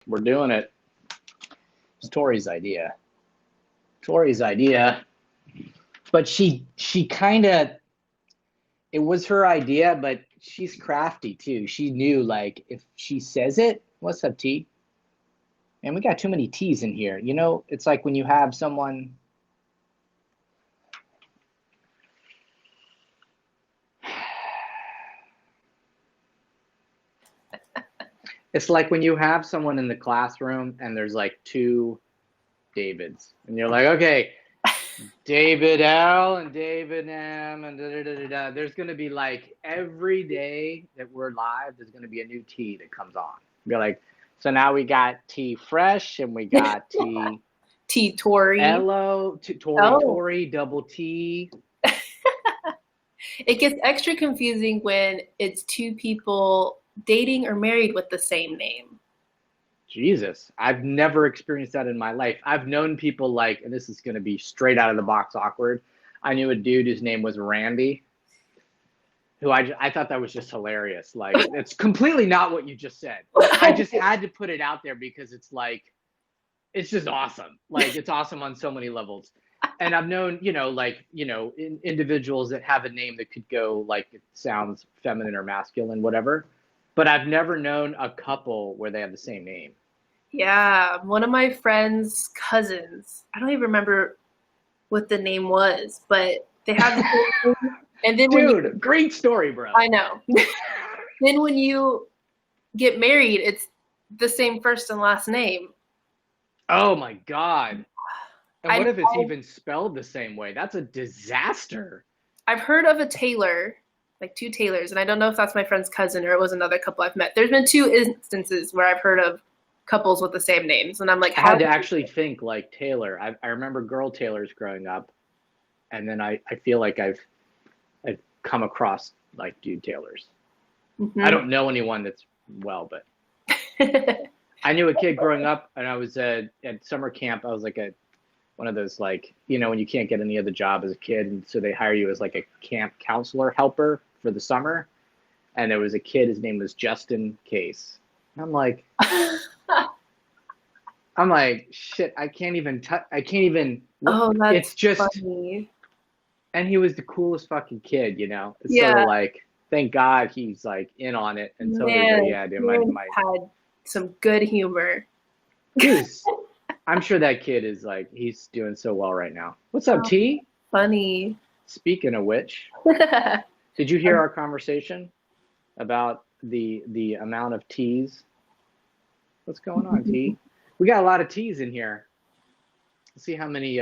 We're doing it. It's Tori's idea. Tori's idea. But she kind of, it was her idea, but she's crafty too. She knew, like, if she says it, what's up, T? And we got too many T's in here. You know, it's like when you have someone. It's like when you have someone in the classroom and there's like two Davids, and you're like, okay, David L and David M and da da da da da. There's gonna be like every day that we're live, there's gonna be a new T that comes on. You're like, so now we got T Fresh and we got T T Tori. Elo, Tori, double T. It gets extra confusing when it's two people dating or married with the same name. Jesus, I've never experienced that in my life. I've known people like, and this is going to be straight out of the box awkward. I knew a dude whose name was Randy, who I thought that was just hilarious. Like, it's completely not what you just said. I just had to put it out there because it's like, it's just awesome. Like, it's awesome on so many levels. And I've known, individuals that have a name that could go like, it sounds feminine or masculine, whatever. But I've never known a couple where they have the same name. Yeah, one of my friend's cousins, I don't even remember what the name was, but they have the same name. And then Dude, great story, bro. I know. Then when you get married, it's the same first and last name. Oh my God. And what if it's even spelled the same way? That's a disaster. I've heard of a Taylor, like two Taylors, and I don't know if that's my friend's cousin or it was another couple I've met. There's been two instances where I've heard of couples with the same names, and I'm like, I had to actually think like Taylor. I remember girl Taylors growing up, and then I feel like I've come across like dude Taylors. Mm-hmm. I don't know anyone that's well, but I knew a kid growing up, and I was at summer camp. I was like one of those, like, when you can't get any other job as a kid, and so they hire you as like a camp counselor helper for the summer. And there was a kid, his name was Justin Case. And I'm like, shit, I can't even. Oh, that's it's just funny. And he was the coolest fucking kid, Yeah. So like, thank God he's like in on it. And so yeah, dude, my had some good humor. I'm sure that kid is like, he's doing so well right now. What's up, T? Funny. Speaking of which, did you hear our conversation about the amount of T's? What's going on, T? We got a lot of T's in here. Let's see how many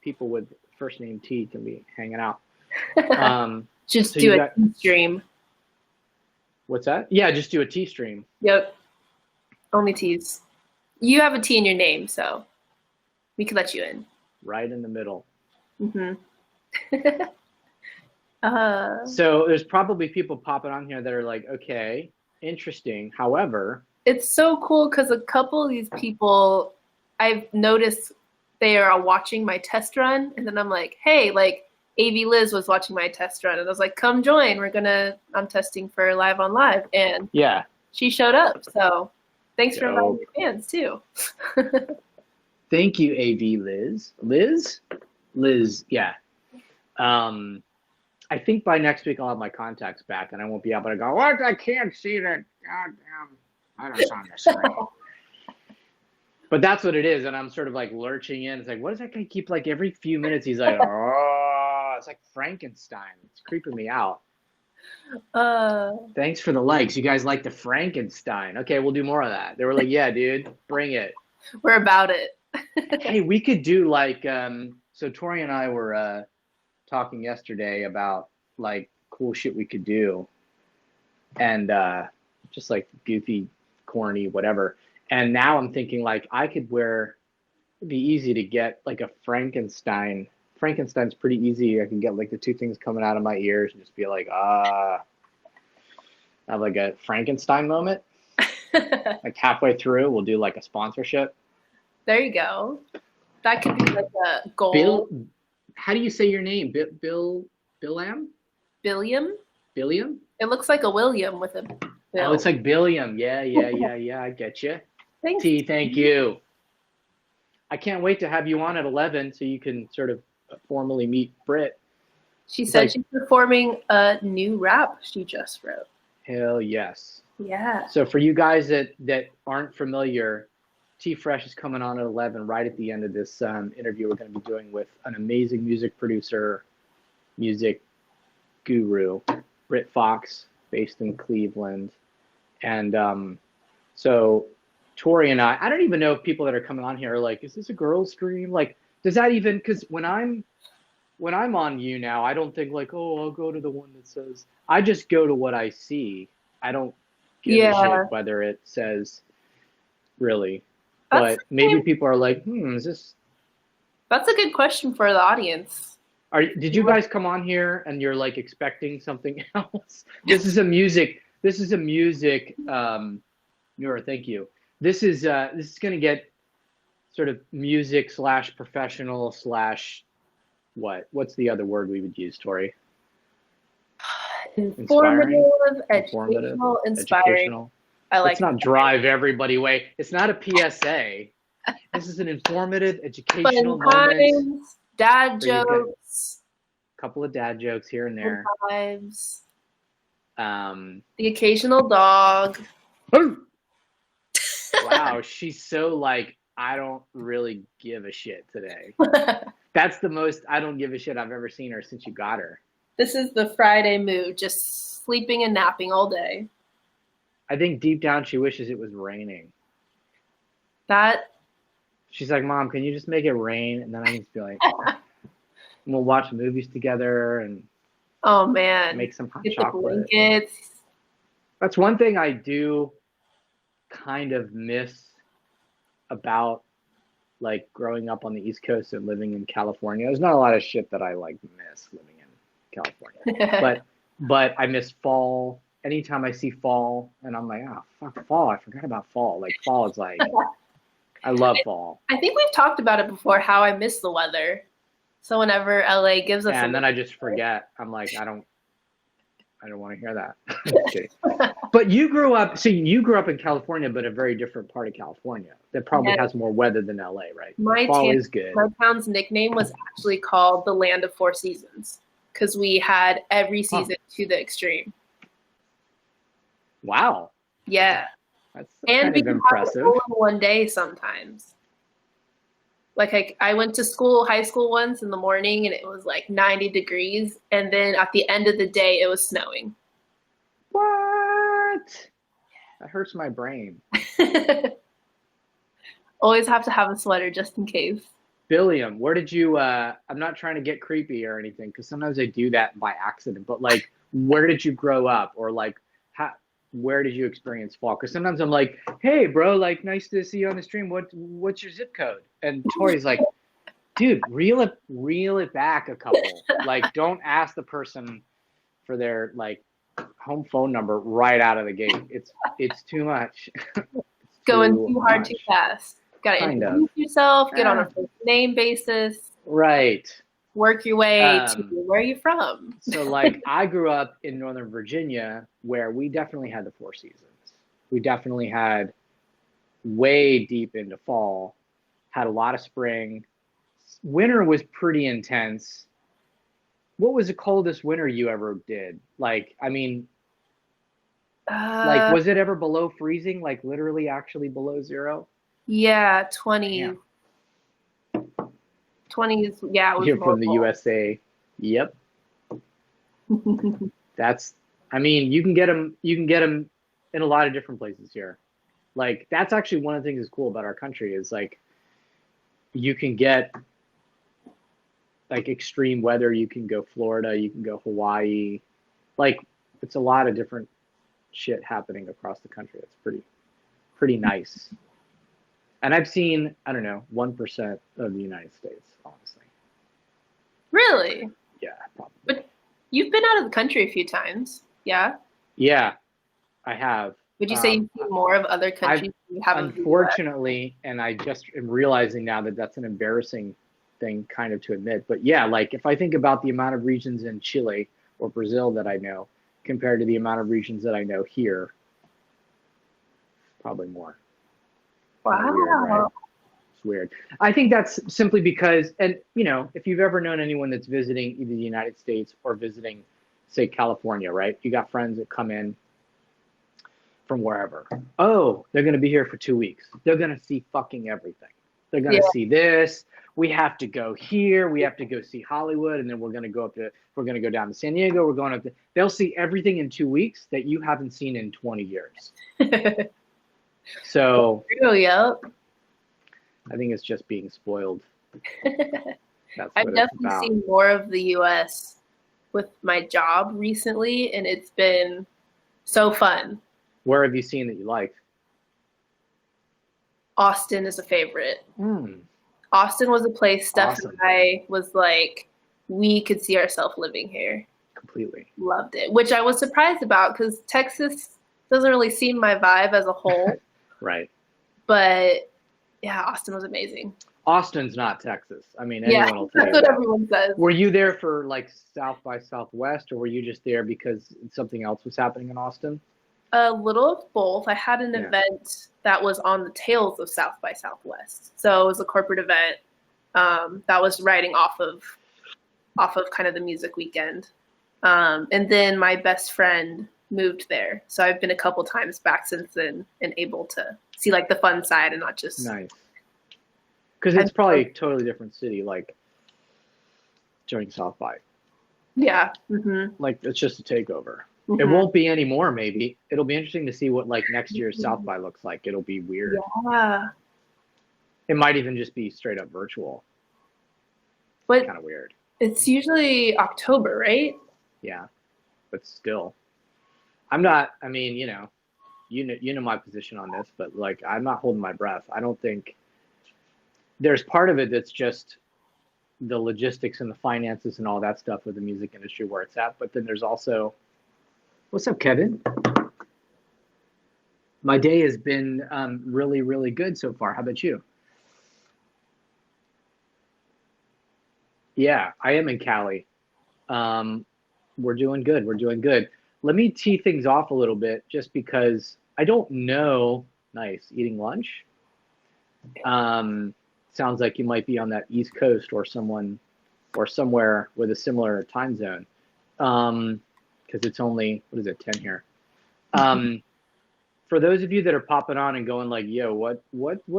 people with first name T can be hanging out. Just so do a T stream. What's that? Yeah, just do a T stream. Yep. Only T's. You have a T in your name, so we could let you in. Right in the middle. Mm-hmm. So there's probably people popping on here that are like, okay, interesting. However, it's so cool because a couple of these people, I've noticed they are watching my test run, and then I'm like, hey, like AV Liz was watching my test run, and I was like, come join. I'm testing for LiveonLive, and yeah, she showed up. So thanks for inviting your fans too. Thank you, AV Liz. Liz, yeah. I think by next week I'll have my contacts back, and I won't be able to go, what? I can't see that. Goddamn. I don't on the screen. But that's what it is, and I'm sort of like lurching in. It's like, what does that guy keep, like every few minutes he's like, oh, it's like Frankenstein. It's creeping me out. Thanks for the likes. You guys like the Frankenstein. Okay, we'll do more of that. They were like, yeah, dude, bring it. We're about it. Hey, we could do like, so Tori and I were talking yesterday about like cool shit we could do, and just like goofy, corny, whatever. And now I'm thinking like it'd be easy to get like a Frankenstein. Frankenstein's pretty easy. I can get like the two things coming out of my ears and just be like, have like a Frankenstein moment. Like halfway through, we'll do like a sponsorship. There you go. That could be like a goal. How do you say your name? Billiam? Billiam? Billiam? It looks like a William with a Bill. Oh, it's like Billiam. Yeah. I get you. Thanks. T, thank you. I can't wait to have you on at 11 so you can sort of formally meet Brit. She said she's performing a new rap she just wrote. Hell yes. Yeah. So for you guys that aren't familiar, T Fresh is coming on at 11 right at the end of this interview we're going to be doing with an amazing music producer, music guru, Brit Fox, based in Cleveland. And so Tori and I don't even know if people that are coming on here are like, is this a girl's stream? Like, does that even, because when I'm on you now, I don't think like, oh, I'll go to the one that says, I just go to what I see. I don't give a shit whether it says really. But maybe people are like, is this? That's a good question for the audience. Did you guys come on here and you're like expecting something else? This is a music, Nura, thank you. This is going to get sort of music / professional / what's the other word we would use, Tori? Informative, educational, inspiring. Educational. I like. Let's not drive everybody away. It's not a PSA. This is an informative, educational moment. Dad jokes. A couple of dad jokes here and there. Lives. The occasional dog. Wow, she's so like, I don't really give a shit today. That's the most I don't give a shit I've ever seen her since you got her. This is the Friday mood, just sleeping and napping all day. I think deep down she wishes it was raining. She's like, Mom, can you just make it rain? And then I can just be like, we'll watch movies together and oh man, make some hot get chocolate. The blankets. That's one thing I do kind of miss about like growing up on the East Coast and living in California. There's not a lot of shit that I like miss living in California, but I miss fall. Anytime I see fall and I'm like, oh fuck fall, I forgot about fall. Like fall is like, I love fall. I think we've talked about it before, how I miss the weather. So whenever LA gives us, and then I just forget. I'm like, I don't want to hear that. Okay. But you grew up in California, but a very different part of California that probably has more weather than LA, right? Fall is good. My town's nickname was actually called the Land of Four Seasons because we had every season to the extreme. Wow. Yeah. That's and kind of impressive. One day sometimes. Like I went to high school once in the morning and it was like 90 degrees. And then at the end of the day, it was snowing. What? That hurts my brain. Always have to have a sweater just in case. Billiam, where did you, I'm not trying to get creepy or anything because sometimes I do that by accident, but like, where did you grow up? Or like, where did you experience fall? Because sometimes I'm like, hey, bro, like, nice to see you on the stream. What's your zip code? And Tori's like, dude, reel it back a couple. Like, don't ask the person for their like home phone number right out of the gate. It's too much. Going too hard, too fast. Got to introduce yourself. Get on a first name basis. Right. Work your way to where are you from? So like I grew up in Northern Virginia where we definitely had the four seasons. We definitely had way deep into fall, had a lot of spring. Winter was pretty intense. What was the coldest winter you ever did? Like, I mean, like was it ever below freezing? Like literally actually below zero? Yeah, 20. Yeah. 20s, yeah. It was You're from the USA. Yep. That's, I mean, you can get them in a lot of different places here. Like, that's actually one of the things that's cool about our country is like, you can get like extreme weather. You can go Florida, you can go Hawaii. Like, it's a lot of different shit happening across the country. It's pretty nice. And I've seen, I don't know, 1% of the United States, honestly. Really? Yeah, probably. But you've been out of the country a few times, yeah? Yeah, I have. Would you say you've seen more of other countries you haven't? Unfortunately, and I just am realizing now that that's an embarrassing thing kind of to admit. But yeah, like if I think about the amount of regions in Chile or Brazil that I know compared to the amount of regions that I know here, probably more. Kind of weird, right? Wow. It's weird. I think that's simply because, and you know, if you've ever known anyone that's visiting either the United States or visiting, say, California, right? You got friends that come in from wherever. Oh, they're going to be here for 2 weeks. They're going to see fucking everything. They're going to see this. We have to go here. We have to go see Hollywood, and then we're going to go down to San Diego. We're going up to, they'll see everything in 2 weeks that you haven't seen in 20 years. So Yep. I think it's just being spoiled. That's I've what it's definitely about. seen more of the US with my job recently, and it's been so fun. Where have you seen that you liked? Austin is a favorite. Austin was a place Steph and I was like, we could see ourselves living here. Completely. Loved it, which I was surprised about because Texas doesn't really seem my vibe as a whole. Right. But yeah, Austin was amazing. Austin's not Texas. I mean, anyone will tell you that's what that. everyone says. Were you there for like South by Southwest, or were you just there because something else was happening in Austin? A little of both. I had an event that was on the tails of South by Southwest. So it was a corporate event that was riding off of kind of the music weekend. And then my best friend moved there. So I've been a couple times back since then and able to see like the fun side and not just nice. Because it's probably a totally different city, like during South by. Yeah. Mm-hmm. Like it's just a takeover. Mm-hmm. It won't be anymore. Maybe it'll be interesting to see what like next year's South by looks like. It'll be weird. Yeah. It might even just be straight up virtual. But kind of weird. It's usually October, right? Yeah, but still, I'm not. I mean, you know my position on this, but like I'm not holding my breath. I don't think there's part of it that's just the logistics and the finances and all that stuff with the music industry where it's at. But then there's also, what's up, Kevin? My day has been really, really good so far. How about you? Yeah, I am in Cali. We're doing good. We're doing good. Let me tee things off a little bit just because I don't know. Nice. Eating lunch? Sounds like you might be on that East Coast or somewhere with a similar time zone. Because it's only, what is it, 10 here. For those of you that are popping on and going like, yo, what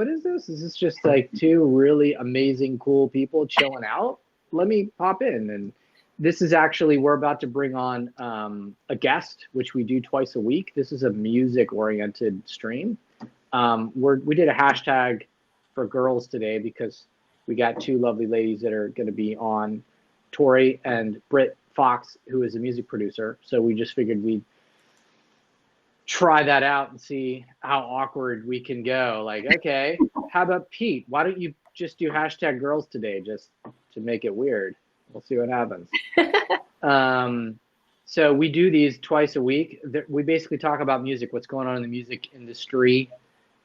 is this? Is this just like two really amazing, cool people chilling out? Let me pop in. And this is actually, we're about to bring on a guest, which we do twice a week. This is a music-oriented stream. We did a hashtag for girls today because we got two lovely ladies that are going to be on, Tori and Brit Fox, who is a music producer. So we just figured we'd try that out and see how awkward we can go. Like, okay, how about Pete? Why don't you just do hashtag girls today just to make it weird? We'll see what happens. So we do these twice a week. We basically talk about music, what's going on in the music industry,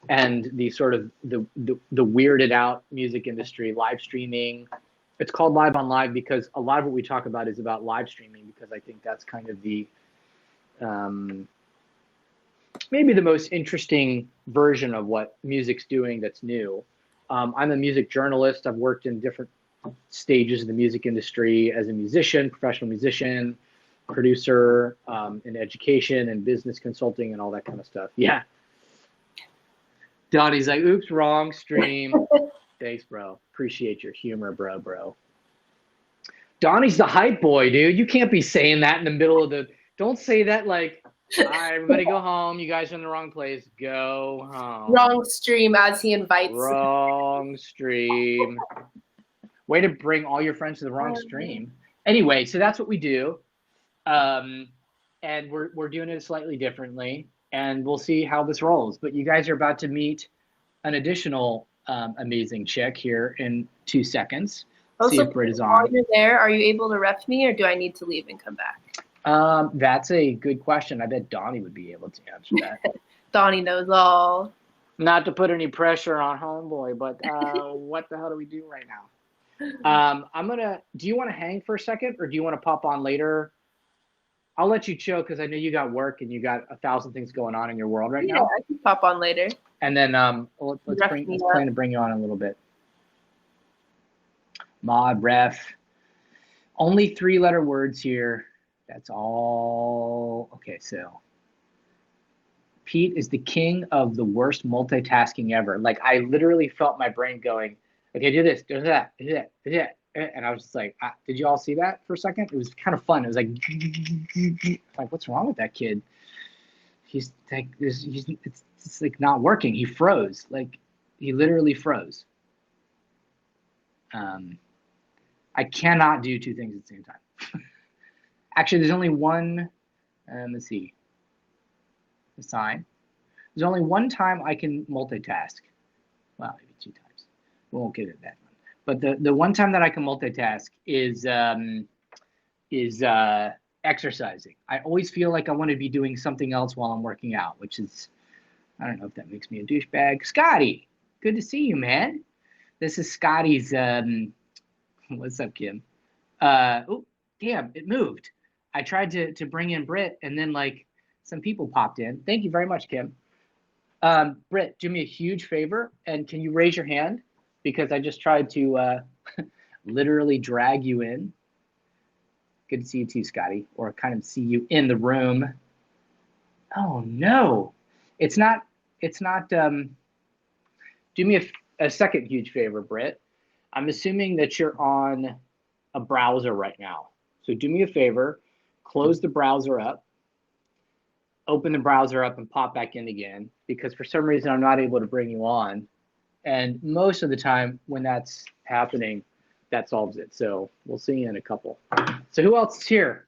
and the sort of the weirded out music industry, live streaming. It's called LiveonLive because a lot of what we talk about is about live streaming, because I think that's kind of the maybe the most interesting version of what music's doing that's new. I'm a music journalist. I've worked in different stages of the music industry as a musician, professional musician, producer, in education and business consulting and all that kind of stuff. Yeah. Donnie's like, oops, wrong stream. Thanks, bro. Appreciate your humor, bro. Donnie's the hype boy, dude. You can't be saying that in the middle of the, don't say that like, all right, everybody go home. You guys are in the wrong place. Go home. Wrong stream as he invites. Wrong stream. Way to bring all your friends to the wrong stream. Anyway, so that's what we do. And we're doing it slightly differently. And we'll see how this rolls. But you guys are about to meet an additional amazing chick here in 2 seconds. Also, see if Brit is on. while you're there, are you able to rep me, or do I need to leave and come back? That's a good question. I bet Donnie would be able to answer that. Donnie knows all. Not to put any pressure on homeboy, but what the hell do we do right now? Do you want to hang for a second, or do you want to pop on later? I'll let you chill because I know you got work and you got 1,000 things going on in your world right now. Yeah, I can pop on later. And then let's plan to bring you on in a little bit. Mod, ref. Only 3-letter words here. That's all. Okay, so Pete is the king of the worst multitasking ever. Like, I literally felt my brain going, okay, do this, do that, do that, do that. And I was just like, did you all see that for a second? It was kind of fun. It was like, what's wrong with that kid? He's like, it's like not working. He froze. Like, he literally froze. I cannot do 2 things at the same time. Actually, there's only one, let's see, assign. There's only one time I can multitask. Well, maybe 2 times. We won't get it that one. But the one time that I can multitask is exercising. I always feel like I want to be doing something else while I'm working out, which is, I don't know if that makes me a douchebag. Scotty, good to see you, man. This is Scotty's, what's up, Kim? Oh, damn, it moved. I tried to bring in Brit, and then like some people popped in. Thank you very much, Kim. Brit, do me a huge favor, and can you raise your hand? Because I just tried to literally drag you in. Good to see you too, Scotty, or kind of see you in the room. Oh no, it's not. Do me a second huge favor, Brit. I'm assuming that you're on a browser right now. So do me a favor, close the browser up, open the browser up and pop back in again, because for some reason I'm not able to bring you on. And most of the time when that's happening, that solves it. So we'll see you in a couple. So who else is here?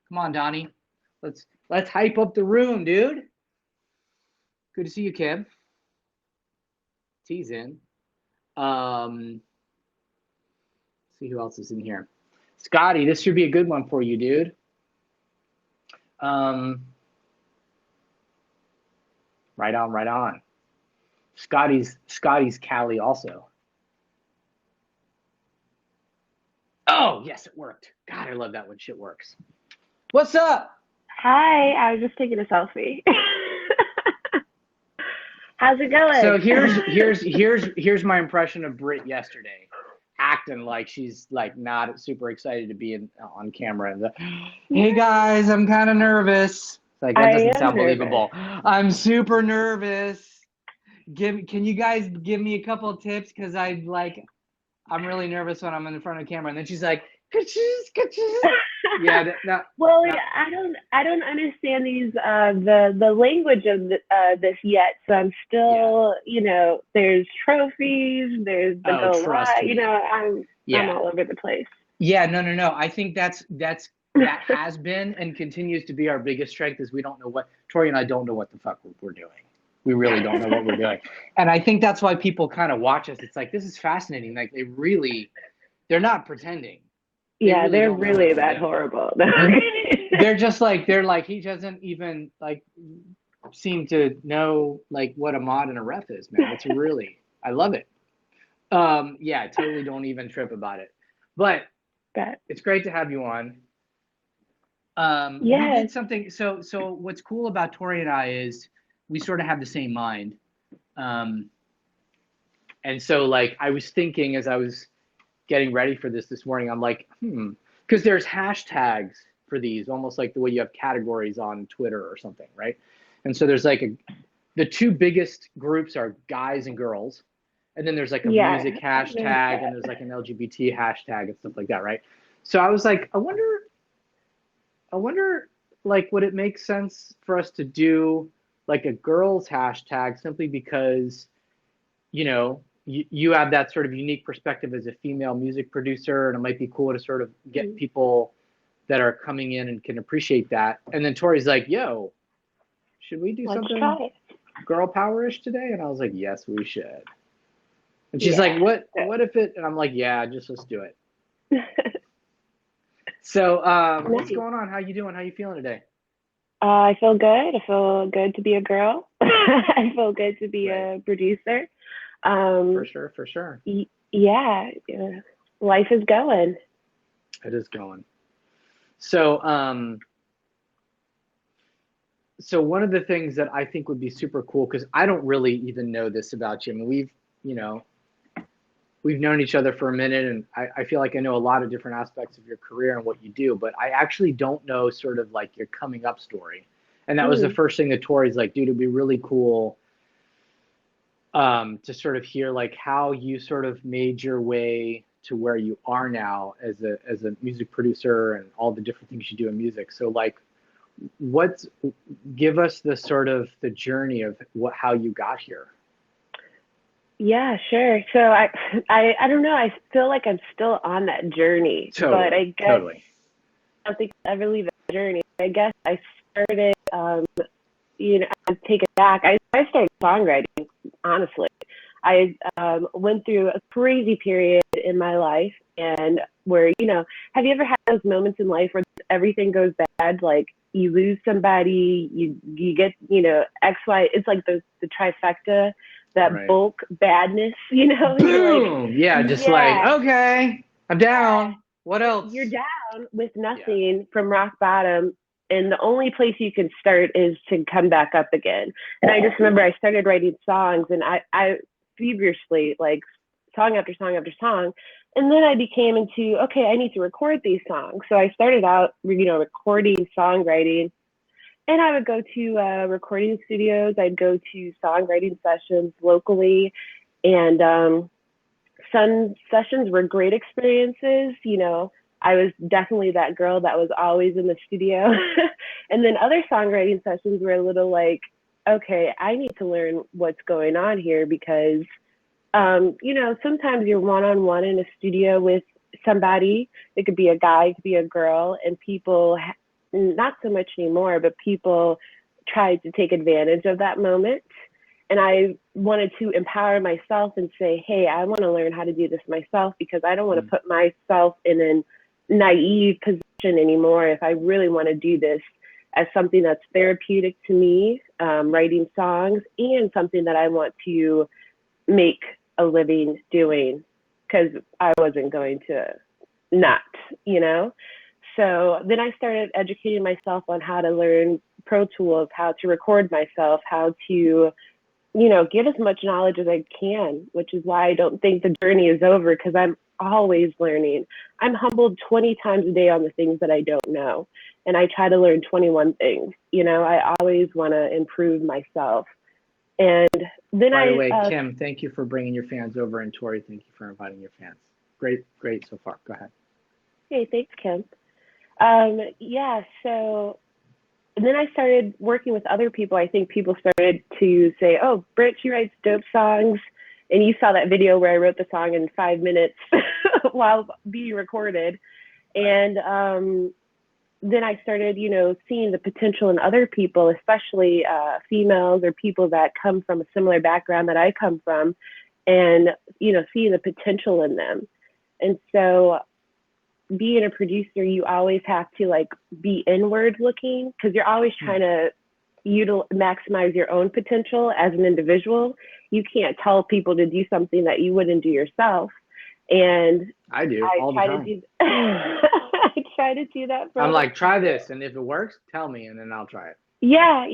Come on, Donnie. Let's hype up the room, dude. Good to see you, Kim. T's in. See who else is in here. Scotty, this should be a good one for you, dude. Right on, right on. Scotty's Cali also. Oh, yes, it worked. God, I love that when shit works. What's up? Hi, I was just taking a selfie. How's it going? So here's my impression of Brit yesterday, acting like she's like not super excited to be on camera. And hey guys, I'm kind of nervous. It's like, that doesn't sound believable. I'm super nervous. Can you guys give me a couple of tips? Because I'm really nervous when I'm in front of the camera. And then she's like, yeah. Well, I don't understand these the language of this yet. So I'm still, there's trophies, there's the I'm all over the place. Yeah, no. I think that has been and continues to be our biggest strength is we don't know Tori and I don't know what the fuck we're doing. We really don't know what we're doing. And I think that's why people kind of watch us. It's like, this is fascinating. Like they're not pretending. They're really that horrible. They're like, he doesn't even like seem to know like what a mod and a ref is, man. It's really, I love it. Yeah, totally don't even trip about it. But it's great to have you on. We did something. So what's cool about Tori and I is we sort of have the same mind. And so like I was thinking as I was getting ready for this morning, I'm like, because there's hashtags for these, almost like the way you have categories on Twitter or something, right? And so there's like the 2 biggest groups are guys and girls, and then there's like a music hashtag, and there's like an LGBT hashtag and stuff like that, right? So I was like, I wonder, like, would it make sense for us to do like a girls hashtag simply because, you have that sort of unique perspective as a female music producer, and it might be cool to sort of get people that are coming in and can appreciate that. And then Tori's like, yo, should we do something girl power-ish today? And I was like, yes, we should. And she's like, what if it, and I'm like, yeah, let's do it. So what's going on? How you doing? How you feeling today? I feel good. I feel good to be a girl. I feel good to be a producer. For sure. Yeah, life is going. It is going. So so one of the things that I think would be super cool, because I don't really even know this about you. I mean, we've known each other for a minute, and I feel like I know a lot of different aspects of your career and what you do, but I actually don't know sort of like your coming up story. And that was the first thing that Tori's like, dude, it'd be really cool to sort of hear like how you sort of made your way to where you are now as a music producer and all the different things you do in music. So like, give us the sort of the journey of how you got here. Yeah, sure. So I don't know. I feel like I'm still on that journey, but I guess I don't think I'll ever leave that journey. I guess I started, I take it back. I started songwriting, honestly. I went through a crazy period in my life, and where, have you ever had those moments in life where everything goes bad? Like you lose somebody, you get, X, Y. It's like the trifecta. That bulk badness, Boom! Like, yeah, just like, okay, I'm down. What else? You're down with nothing from rock bottom, and the only place you can start is to come back up again. And I just remember I started writing songs, and I feverishly, like, song after song after song. And then I became into, okay, I need to record these songs. So I started out, recording, songwriting. And I would go to recording studios. I'd go to songwriting sessions locally. And some sessions were great experiences. I was definitely that girl that was always in the studio. And then other songwriting sessions were a little like, okay, I need to learn what's going on here because, sometimes you're one-on-one in a studio with somebody. It could be a guy, it could be a girl, and people not so much anymore, but people tried to take advantage of that moment. And I wanted to empower myself and say, hey, I want to learn how to do this myself because I don't want to put myself in a naive position anymore. If I really want to do this as something that's therapeutic to me, writing songs, and something that I want to make a living doing, because I wasn't going to not, So then I started educating myself on how to learn Pro Tools, how to record myself, how to, get as much knowledge as I can, which is why I don't think the journey is over because I'm always learning. I'm humbled 20 times a day on the things that I don't know. And I try to learn 21 things. I always want to improve myself. And then By the way, Kim, thank you for bringing your fans over. And Tori, thank you for inviting your fans. Great so far. Go ahead. Hey, thanks, Kim. So and then I started working with other people. I think people started to say, oh, Brit, she writes dope songs. And you saw that video where I wrote the song in 5 minutes while being recorded. And then I started, seeing the potential in other people, especially females or people that come from a similar background that I come from, and, seeing the potential in them. And so being a producer, you always have to be inward looking because you're always trying to maximize your own potential as an individual. You can't tell people to do something that you wouldn't do yourself. And I do all the time. I try to do that. I'm like, try this, and if it works, tell me, and then I'll try it. Yeah.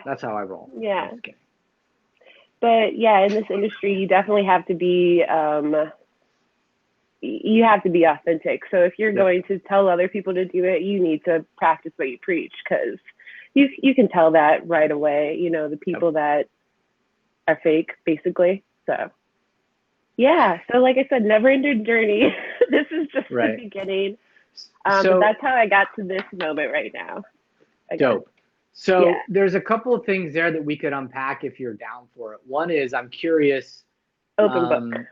That's how I roll. Yeah. But yeah, in this industry, you definitely have to be. You have to be authentic. So if you're going to tell other people to do it, you need to practice what you preach because you can tell that right away, the people that are fake, basically. So, yeah. So like I said, never-ending journey. This is just the beginning. But that's how I got to this moment right now. Dope. So there's a couple of things there that we could unpack if you're down for it. One is I'm curious. Open book.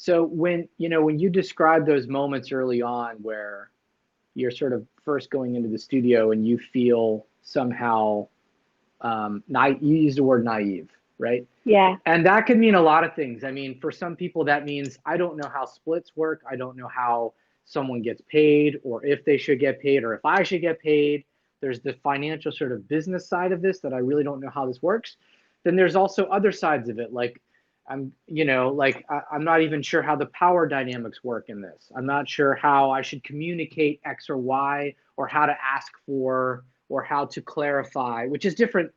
So when you describe those moments early on where you're sort of first going into the studio and you feel somehow, you use the word naive, right? Yeah. And that could mean a lot of things. I mean, for some people that means I don't know how splits work. I don't know how someone gets paid or if they should get paid or if I should get paid. There's the financial sort of business side of this that I really don't know how this works. Then there's also other sides of it. Like I'm not even sure how the power dynamics work in this. I'm not sure how I should communicate X or Y or how to ask for or how to clarify, which is different,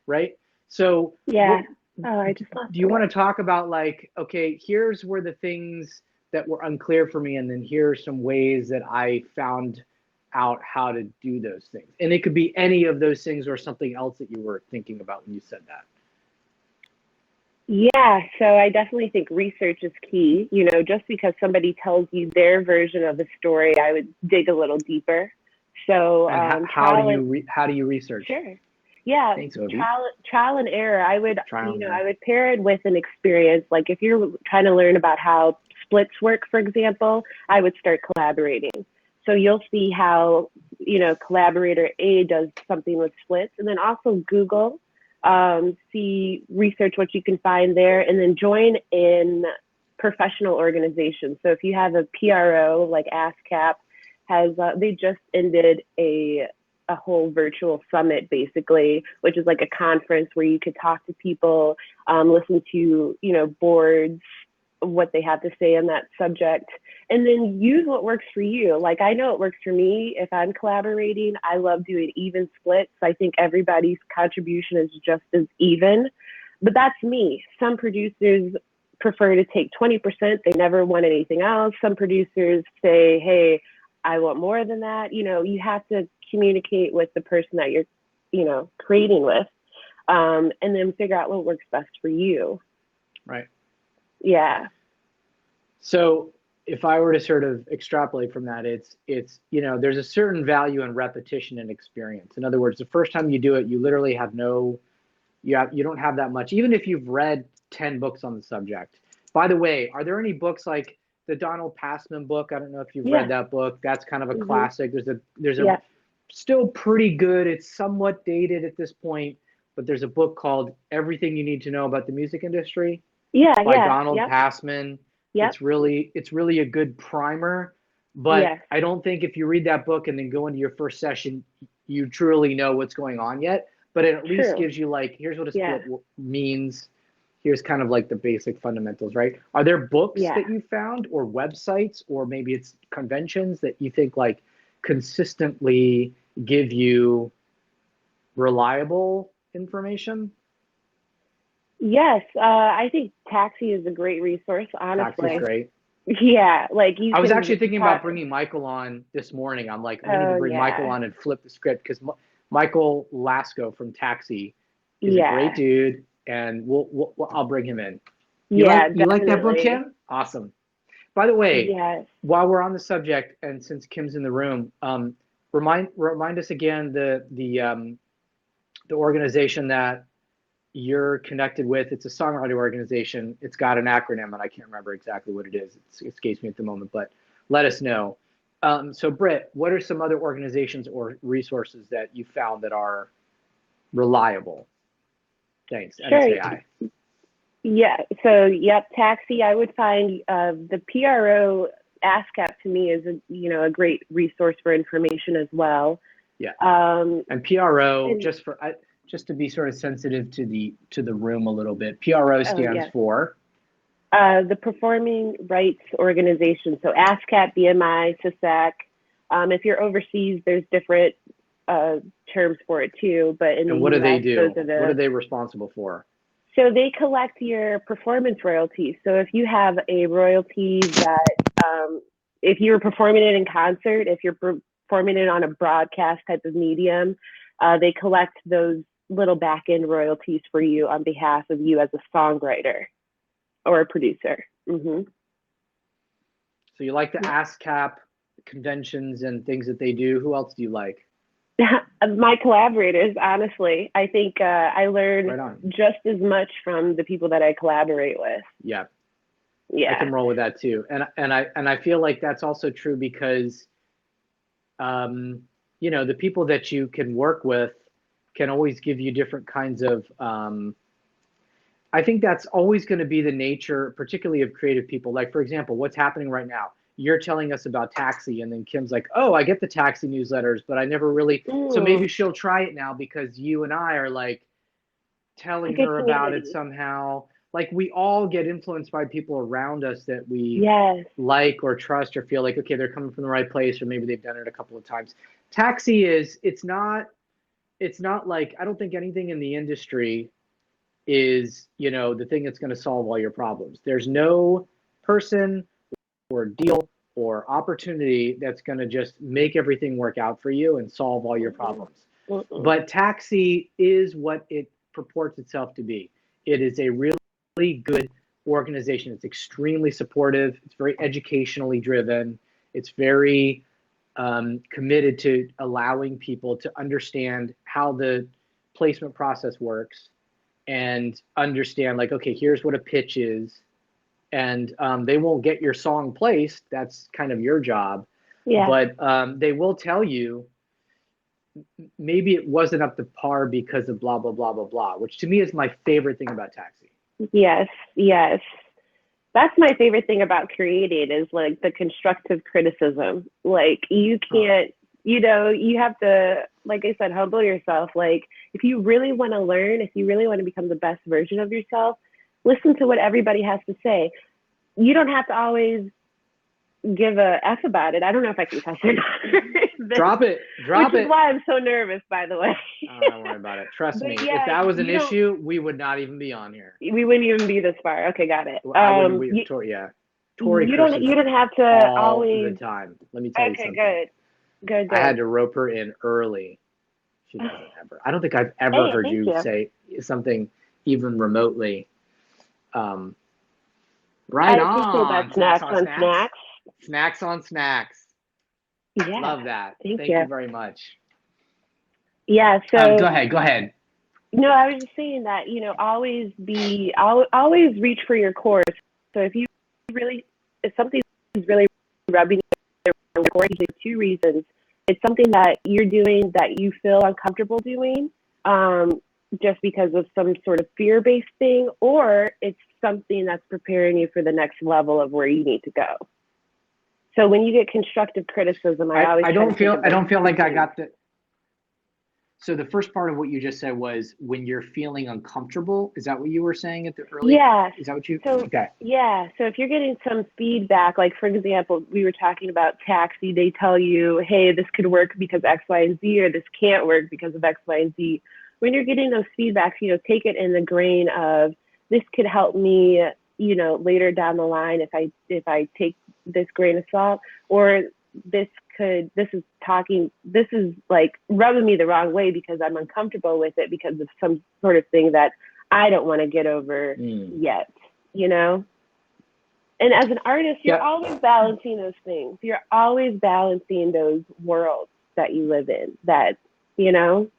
right? So Yeah. I just lost do you want to talk about like, okay, here's where the things that were unclear for me, and then here's some ways that I found out how to do those things. And it could be any of those things or something else that you were thinking about when you said that. Yeah, so I definitely think research is key. You know, just because somebody tells you their version of the story, I would dig a little deeper. So how do you research? Sure. Yeah, thanks, Obi. Trial and error. I would I would pair it with an experience. Like if you're trying to learn about how splits work, for example, I would start collaborating. So you'll see how, you know, collaborator A does something with splits, and then also Google, see, research what you can find there, and then join in professional organizations. So if you have a PRO like ASCAP has, they just ended a whole virtual summit basically, which is like a conference where you could talk to people, listen to, you know, boards, what they have to say on that subject, and then use what works for you. Like I know it works for me. If I'm collaborating, I love doing even splits. I think everybody's contribution is just as even, but that's me. Some producers prefer to take 20%. They never want anything else. Some producers say, hey, I want more than that. You know, you have to communicate with the person that you're, you know, creating with, and then figure out what works best for you. Right. Yeah. So if I were to sort of extrapolate from that, it's, you know, there's a certain value in repetition and experience. In other words, the first time you do it, you literally have you don't have that much, even if you've read 10 books on the subject. By the way, are there any books like the Donald Passman book? I don't know if you've read that book. That's kind of a classic. There's a still pretty good. It's somewhat dated at this point, but there's a book called Everything You Need to Know About the Music Industry. By Donald Passman. It's really a good primer, but I don't think if you read that book and then go into your first session, you truly know what's going on yet. But it at least gives you like, here's what a split means. Here's kind of like the basic fundamentals, right? Are there books that you found, or websites, or maybe it's conventions that you think like consistently give you reliable information? Yes, I think Taxi is a great resource, honestly. Taxi's great. Yeah, like I was actually thinking about bringing Michael on this morning. I'm like, I need to bring Michael on and flip the script, because Michael Lasco from Taxi is a great dude, and I'll bring him in. You like that book, Kim? Awesome. By the way, while we're on the subject, and since Kim's in the room, remind us again the organization that you're connected with. It's a songwriter organization. It's got an acronym, and I can't remember exactly what it is. It escapes me at the moment, but let us know. So Brit, what are some other organizations or resources that you found that are reliable? Thanks. Sure. NSAI. Yeah. So Taxi. I would find the PRO ASCAP to me is a great resource for information as well. Yeah. And PRO, just to be sort of sensitive to the room a little bit, PRO stands for the Performing Rights Organization. So ASCAP, BMI, SISAC. If you're overseas, there's different terms for it too. But in the what do US, they do? What are they responsible for? So they collect your performance royalties. So if you have a royalty that, if you're performing it in concert, if you're performing it on a broadcast type of medium, they collect those little back-end royalties for you on behalf of you as a songwriter or a producer. So you like the ASCAP conventions and things that they do. Who else do you like? My collaborators, honestly. I think I learn just as much from the people that I collaborate with. Yeah. I can roll with that too. And I feel like that's also true because the people that you can work with can always give you different kinds of I think that's always going to be the nature, particularly of creative people. Like, for example, what's happening right now? You're telling us about Taxi, and then Kim's like, oh, I get the Taxi newsletters, but I never really. So maybe she'll try it now because you and I are like telling her about it somehow. Like, we all get influenced by people around us that we like or trust or feel like, okay, they're coming from the right place, or maybe they've done it a couple of times. Taxi it's not it's not like, I don't think anything in the industry is, you know, the thing that's going to solve all your problems. There's no person or deal or opportunity that's going to just make everything work out for you and solve all your problems. But Taxi is what it purports itself to be. It is a really good organization. It's extremely supportive. It's very educationally driven. It's very committed to allowing people to understand how the placement process works and understand, like, okay, here's what a pitch is. And they won't get your song placed. That's kind of your job. Yeah. But they will tell you, maybe it wasn't up to par because of blah, blah, blah, blah, blah, which to me is my favorite thing about Taxi. Yes, yes. That's my favorite thing about creating, is like the constructive criticism. Like, you can't, you know, you have to, like I said, humble yourself. Like, if you really want to learn, if you really want to become the best version of yourself, listen to what everybody has to say. You don't have to always give a F about it. I don't know if I can cuss or not. Drop it. Drop Which it. is why I'm so nervous, by the way. Oh, don't worry about it. Trust me. Yeah, if that was an issue, we would not even be on here. We wouldn't even be this far. Okay, got it. Yeah. Tori you don't have to all always the time. Let me tell you something. Okay, good. I had to rope her in early. She doesn't ever. I don't think I've ever heard you say something even remotely. Right I appreciate that. Snacks on snacks. Snacks on snacks. Yeah. Love that. Thank you very much. Yeah. So go ahead. No, I was just saying that, you know, always reach for your core. So if something is really rubbing you the wrong way, usually 2 reasons. It's something that you're doing that you feel uncomfortable doing, just because of some sort of fear-based thing, or it's something that's preparing you for the next level of where you need to go. So when you get constructive criticism, I don't feel like I got the. So the first part of what you just said was when you're feeling uncomfortable. Is that what you were saying at the early? Yeah. Is that what you? So, okay. Yeah. So if you're getting some feedback, like for example, we were talking about Taxi, they tell you, hey, this could work because X, Y, and Z, or this can't work because of X, Y, and Z. When you're getting those feedbacks, you know, take it in the grain of, this could help me, you know, later down the line if I take this grain of salt, or this is like rubbing me the wrong way because I'm uncomfortable with it because of some sort of thing that I don't want to get over yet, you know? And as an artist, you're always balancing those things. You're always balancing those worlds that you live in, that, you know?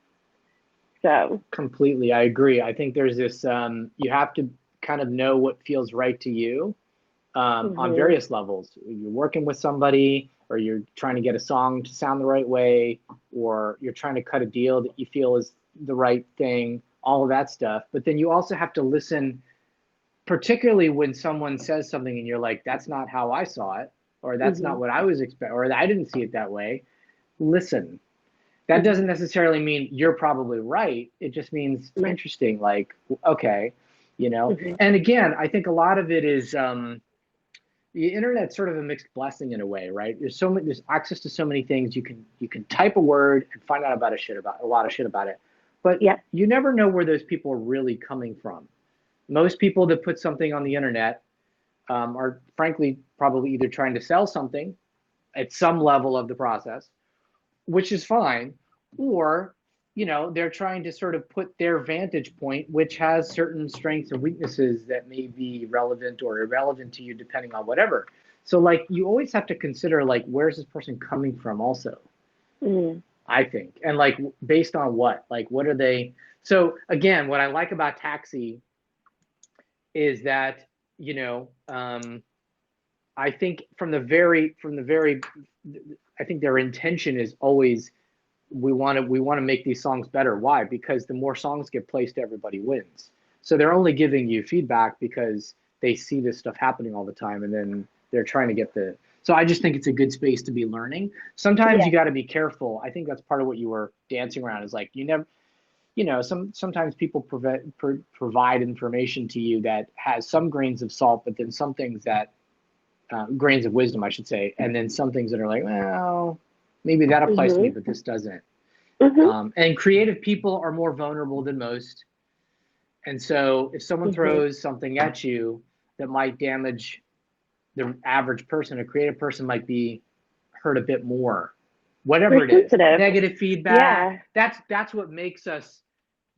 So completely, I agree. I think there's this, you have to kind of know what feels right to you on various levels. You're working with somebody, or you're trying to get a song to sound the right way, or you're trying to cut a deal that you feel is the right thing, all of that stuff. But then you also have to listen, particularly when someone says something and you're like, that's not how I saw it, or that's not what I was expecting, or I didn't see it that way. Listen. That doesn't necessarily mean you're probably right. It just means interesting, like, okay, you know. And again, I think a lot of it is the internet's sort of a mixed blessing in a way, right? There's access to so many things. You can type a word and find out about a lot of shit about it. But you never know where those people are really coming from. Most people that put something on the internet are frankly probably either trying to sell something at some level of the process, which is fine, or, you know, they're trying to sort of put their vantage point, which has certain strengths and weaknesses that may be relevant or irrelevant to you depending on whatever. So like, you always have to consider, like, where's this person coming from also, I think. And like, based on what? Like, what are they? So again, what I like about Taxi is that, you know, I think from the very, I think their intention is always, we want to make these songs better. Why? Because the more songs get placed, everybody wins. So they're only giving you feedback because they see this stuff happening all the time, and then they're trying to get so I just think it's a good space to be learning. Sometimes you got to be careful. I think that's part of what you were dancing around, is like, you never, you know, sometimes people provide information to you that has some grains of salt, but then some things that, grains of wisdom, I should say, and then some things that are like, well, maybe that applies to me, but this doesn't. And creative people are more vulnerable than most. And so if someone throws something at you that might damage the average person, a creative person might be hurt a bit more. Whatever it is, negative feedback. Yeah. That's what makes us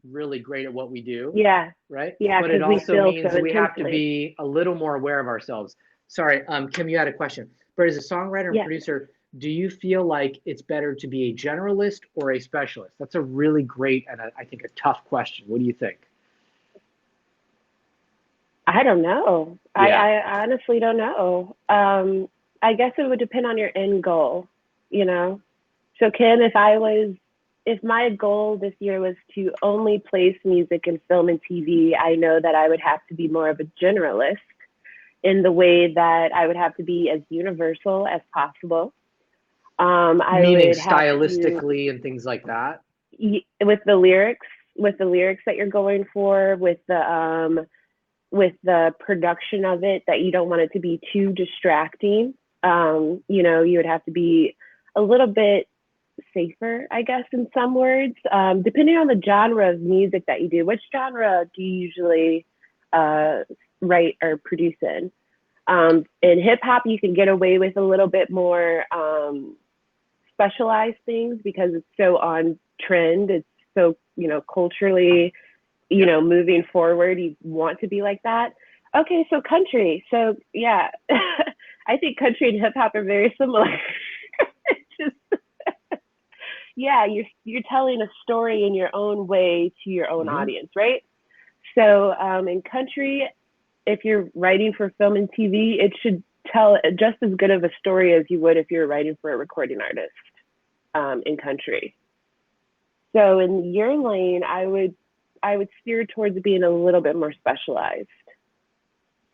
really great at what we do. Yeah. Right. Yeah. But it also means we have to be a little more aware of ourselves. Sorry, Kim, you had a question. But as a songwriter and producer, do you feel like it's better to be a generalist or a specialist? That's a really great and I think a tough question. What do you think? I don't know. Yeah. I honestly don't know. I guess it would depend on your end goal, you know? So Kim, if my goal this year was to only place music in film and TV, I know that I would have to be more of a generalist in the way that I would have to be as universal as possible. Meaning stylistically and things like that? With the lyrics that you're going for, with the production of it, that you don't want it to be too distracting. You know, you would have to be a little bit safer, I guess, in some words, depending on the genre of music that you do. Which genre do you usually write or produce in? In hip hop, you can get away with a little bit more specialized things because it's so on trend. It's so, you know, culturally, you know, moving forward, you want to be like that. Okay, so country. So yeah, I think country and hip hop are very similar. Yeah, you're telling a story in your own way to your own audience, right? So in country, if you're writing for film and TV, it should tell just as good of a story as you would if you're writing for a recording artist in country. So in your lane, I would steer towards being a little bit more specialized.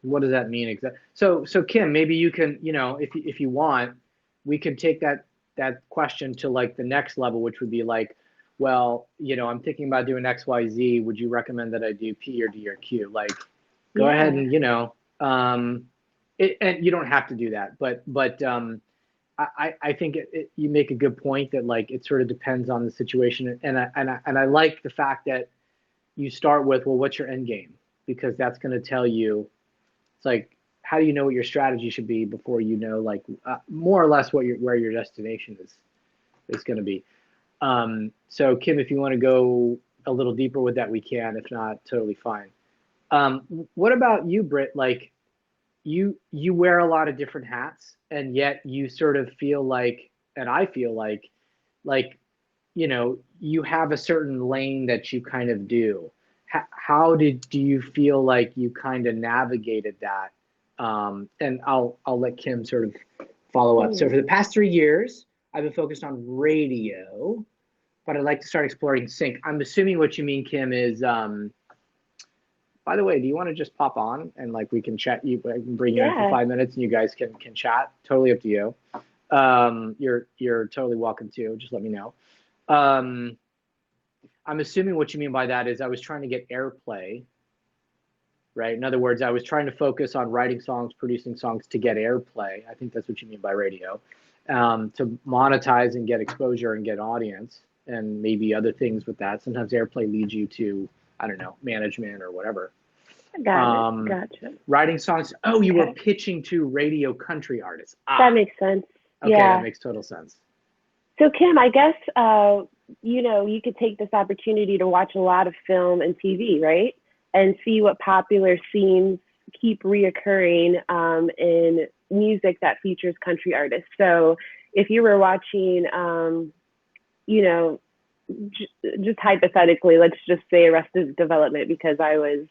What does that mean exactly? So Kim, maybe you can, you know, if you want, we could take that question to like the next level, which would be like, well, you know, I'm thinking about doing X, Y, Z. Would you recommend that I do P or D or Q? Like, go ahead and, you know, and you don't have to do that, but I think you make a good point that like it sort of depends on the situation, and I like the fact that you start with, well, what's your end game? Because that's going to tell you, it's like, how do you know what your strategy should be before you know, like, more or less where your destination is going to be. So Kim, if you want to go a little deeper with that, we can. If not, totally fine. What about you, Brit? Like, you wear a lot of different hats, and yet you sort of feel like, and I feel like, you know, you have a certain lane that you kind of do. How do you feel like you kind of navigated that? And I'll let Kim sort of follow up. So for the past 3 years, I've been focused on radio, but I'd like to start exploring sync. I'm assuming what you mean, Kim, is, by the way, do you want to just pop on and like we can chat? I can bring you in for 5 minutes and you guys can chat. Totally up to you. You're totally welcome to. Just let me know. I'm assuming what you mean by that is I was trying to get airplay, right? In other words, I was trying to focus on writing songs, producing songs to get airplay. I think that's what you mean by radio, to monetize and get exposure and get audience and maybe other things with that. Sometimes airplay leads you to, I don't know, management or whatever. Gotcha. Writing songs. Oh, you were pitching to radio country artists. That makes sense. Okay, that makes total sense. So Kim, I guess, you know, you could take this opportunity to watch a lot of film and TV, right? And see what popular scenes keep reoccurring in music that features country artists. So if you were watching, you know, just hypothetically, let's just say Arrested Development, because I was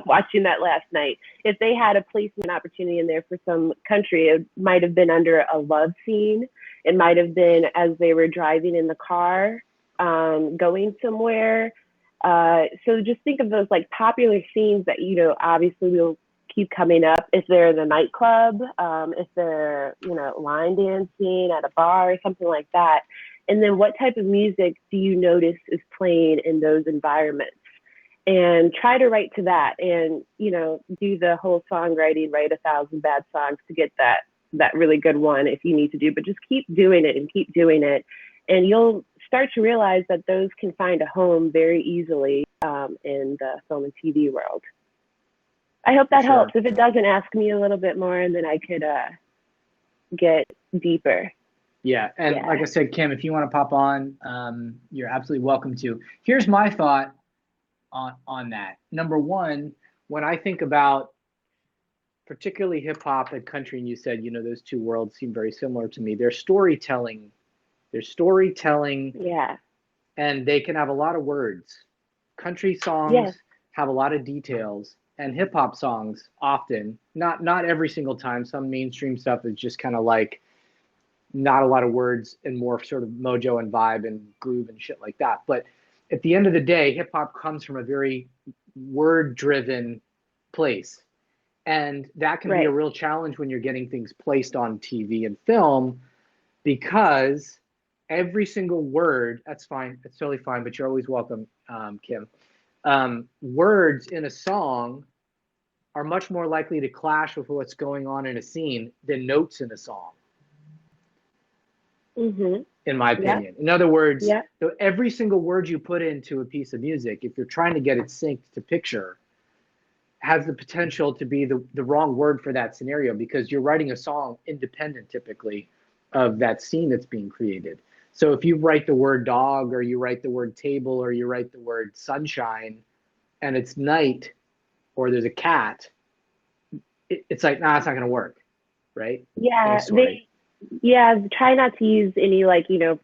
watching that last night. If they had a placement opportunity in there for some country, it might have been under a love scene. It might have been as they were driving in the car, going somewhere. So just think of those like popular scenes that, you know, obviously will keep coming up. If they're in the nightclub, if they're, you know, line dancing at a bar or something like that. And then what type of music do you notice is playing in those environments? And try to write to that and, you know, do the whole songwriting, write 1,000 bad songs to get that really good one if you need to do, but just keep doing it and keep doing it. And you'll start to realize that those can find a home very easily in the film and TV world. I hope that helps. If it doesn't, ask me a little bit more, and then I could get deeper. Yeah, and like I said, Kim, if you want to pop on, you're absolutely welcome to. Here's my thought on that. Number one, when I think about particularly hip hop and country, and you said, you know, those two worlds seem very similar to me. They're storytelling. Yeah. And they can have a lot of words. Country songs have a lot of details, and hip hop songs often, not every single time. Some mainstream stuff is just kind of like not a lot of words and more sort of mojo and vibe and groove and shit like that. But at the end of the day, hip hop comes from a very word driven place. And that can be a real challenge when you're getting things placed on TV and film, because every single word, that's fine, that's totally fine, but you're always welcome, Kim. Words in a song are much more likely to clash with what's going on in a scene than notes in a song. In my opinion. In other words, every single word you put into a piece of music, if you're trying to get it synced to picture, has the potential to be the wrong word for that scenario, because you're writing a song independent typically of that scene that's being created. So if you write the word dog, or you write the word table, or you write the word sunshine, and it's night, or there's a cat, it's like, nah, it's not going to work, right? Yeah, try not to use any, like, you know,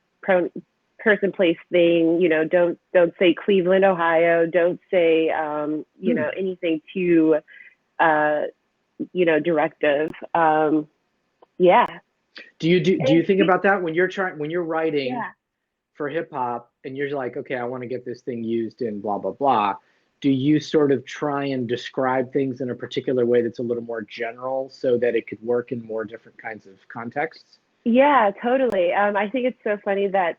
person, place, thing. You know, don't say Cleveland, Ohio. Don't say, you know, anything too, you know, directive. Do you think about that when you're writing for hip hop, and you're like, okay, I want to get this thing used in blah blah blah? Do you sort of try and describe things in a particular way that's a little more general, so that it could work in more different kinds of contexts? Yeah, totally. I think it's so funny that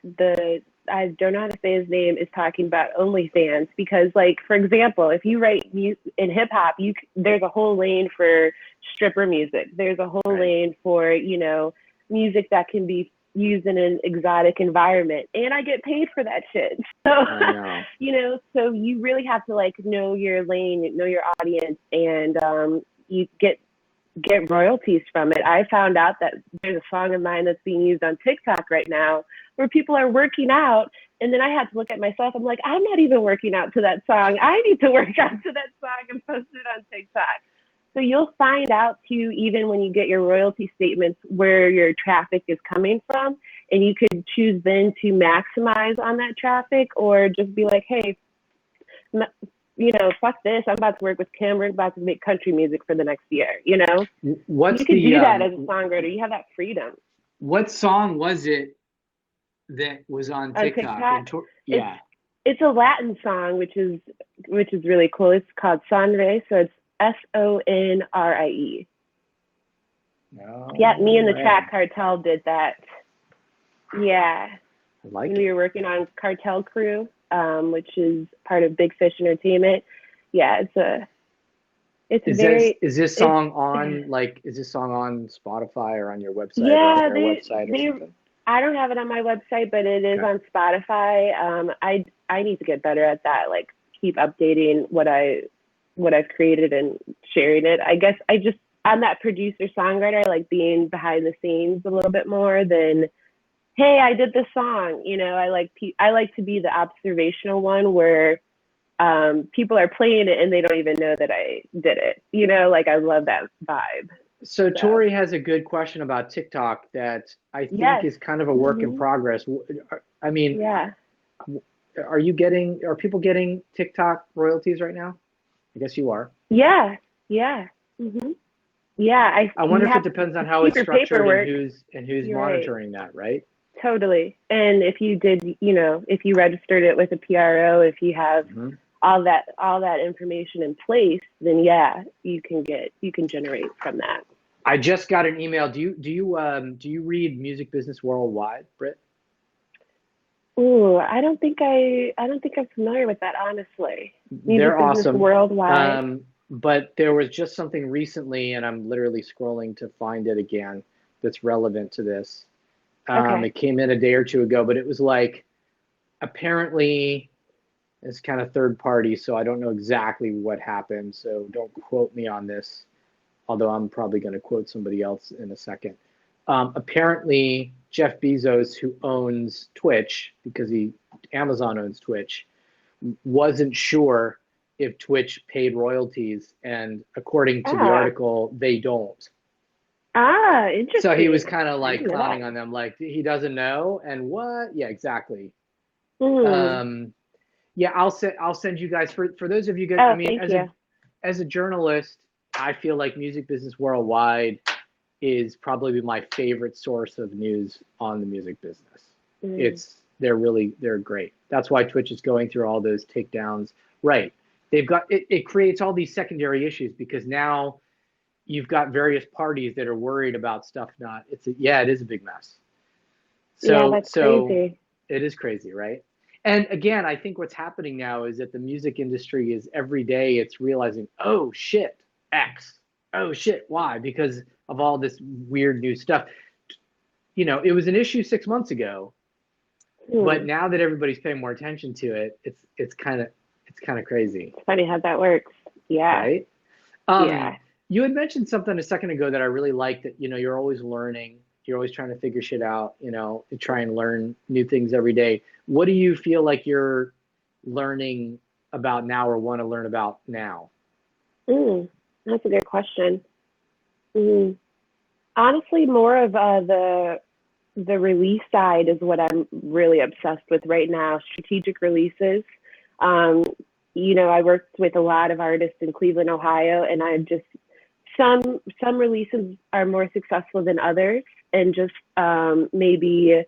I don't know how to say his name, is talking about OnlyFans, because, like, for example, if you write in hip hop, there's a whole lane for stripper music. There's a whole lane for, you know, music that can be used in an exotic environment, and I get paid for that shit. So, you know, so you really have to, like, know your lane, know your audience, and you get royalties from it. I found out that there's a song of mine that's being used on TikTok right now where people are working out, and then I have to look at myself. I'm like, I'm not even working out to that song. I need to work out to that song and post it on TikTok. So you'll find out too, even when you get your royalty statements, where your traffic is coming from, and you could choose then to maximize on that traffic, or just be like, hey, you know, fuck this. I'm about to work with Kim. We're about to make country music for the next year. You know, you can do that as a songwriter. You have that freedom. What song was it that was on TikTok? It's a Latin song, which is really cool. It's called Sonre, so it's SONRIE. Yeah, me and the Track Cartel did that. Yeah, I like we were working on Cartel Crew, which is part of Big Fish Entertainment. Yeah, is this song on Spotify or on your website? Yeah, or their website or something? I don't have it on my website, but it is on Spotify. I need to get better at that, like keep updating what I've created and sharing it. I guess I'm that producer songwriter. I like being behind the scenes a little bit more than, hey, I did this song. You know, I like to be the observational one where people are playing it and they don't even know that I did it. You know, like I love that vibe. So Tori has a good question about TikTok that I think is kind of a work in progress. I mean, are people getting TikTok royalties right now? I guess you are. Yeah. I wonder if it depends on how it's structured and who's monitoring that, right? Totally. And if you did, you know, if you registered it with a PRO, if you have all that information in place, then you can generate from that. I just got an email. Do you read Music Business Worldwide, Brit? Ooh, I don't think I'm familiar with that, honestly. They're awesome. Worldwide. But there was just something recently, and I'm literally scrolling to find it again, that's relevant to this. It came in a day or two ago, but it was like apparently it's kind of third party, so I don't know exactly what happened. So don't quote me on this, although I'm probably going to quote somebody else in a second. Apparently, Jeff Bezos, who owns Twitch, because Amazon owns Twitch, wasn't sure if Twitch paid royalties, and according to the article, they don't. Interesting. So he was kind of like clowning on them, like he doesn't know, and what? Yeah, exactly. Yeah, I'll send you guys for those of you guys. I mean, as a journalist, I feel like Music Business Worldwide is probably my favorite source of news on the music business. They're great. That's why Twitch is going through all those takedowns. Right. They've got it creates all these secondary issues because now you've got various parties that are worried about stuff it is a big mess. So that's crazy. It is crazy, right? And again, I think what's happening now is that the music industry is every day it's realizing, oh shit, X. Oh shit, Y, because of all this weird new stuff. You know, it was an issue 6 months ago, but now that everybody's paying more attention to it, it's kind of crazy. It's funny how that works. Yeah. Right? Yeah. You had mentioned something a second ago that I really liked, that, you know, you're always learning. You're always trying to figure shit out, you know, to try and learn new things every day. What do you feel like you're learning about now or want to learn about now? That's a good question. Honestly, more of the release side is what I'm really obsessed with right now. Strategic releases. You know, I worked with a lot of artists in Cleveland, Ohio, and I just some releases are more successful than others, and just maybe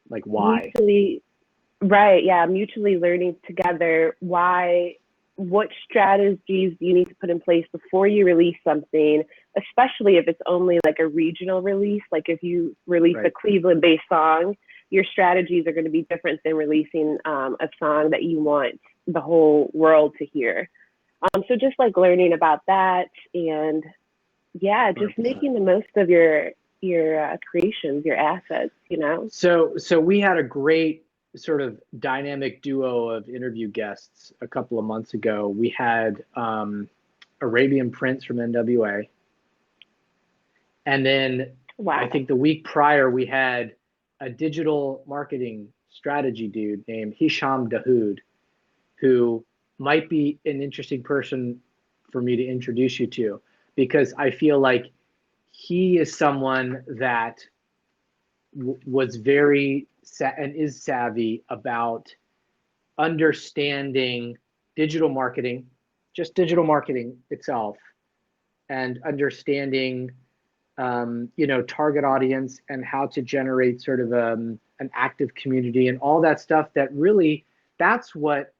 like why? Mutually learning together what strategies do you need to put in place before you release something, especially if it's only like a regional release. Like if you release a Cleveland-based song, your strategies are going to be different than releasing a song that you want the whole world to hear. So just like learning about that, and just 100%. Making the most of your creations, your assets, you know? So we had a great sort of dynamic duo of interview guests a couple of months ago. We had Arabian Prince from NWA. And then I think the week prior, we had a digital marketing strategy dude named Hisham Dahoud, who might be an interesting person for me to introduce you to, because I feel like he is someone that was very and is savvy about understanding digital marketing, just digital marketing itself, and understanding you know, target audience and how to generate sort of an active community and all that stuff. That really, that's what,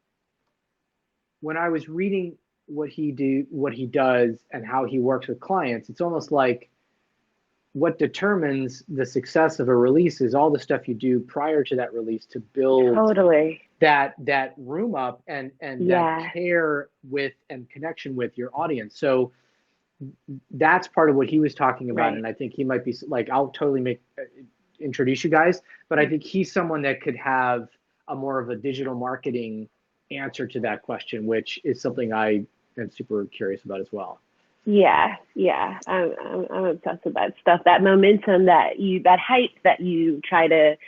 when I was reading what he does and how he works with clients, it's almost like what determines the success of a release is all the stuff you do prior to that release to build that room up and that care with and connection with your audience. So that's part of what he was talking about. And I think he might be like, I'll totally introduce you guys, but I think he's someone that could have a more of a digital marketing answer to that question, which is something I am super curious about as well. I'm obsessed with that stuff, that momentum, that hype that you try to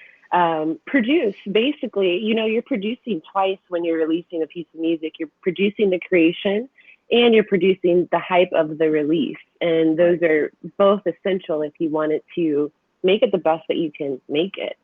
produce. Basically, you know, you're producing twice when you're releasing a piece of music. You're producing the creation and you're producing the hype of the release. And those are both essential if you want it to make it the best that you can make it.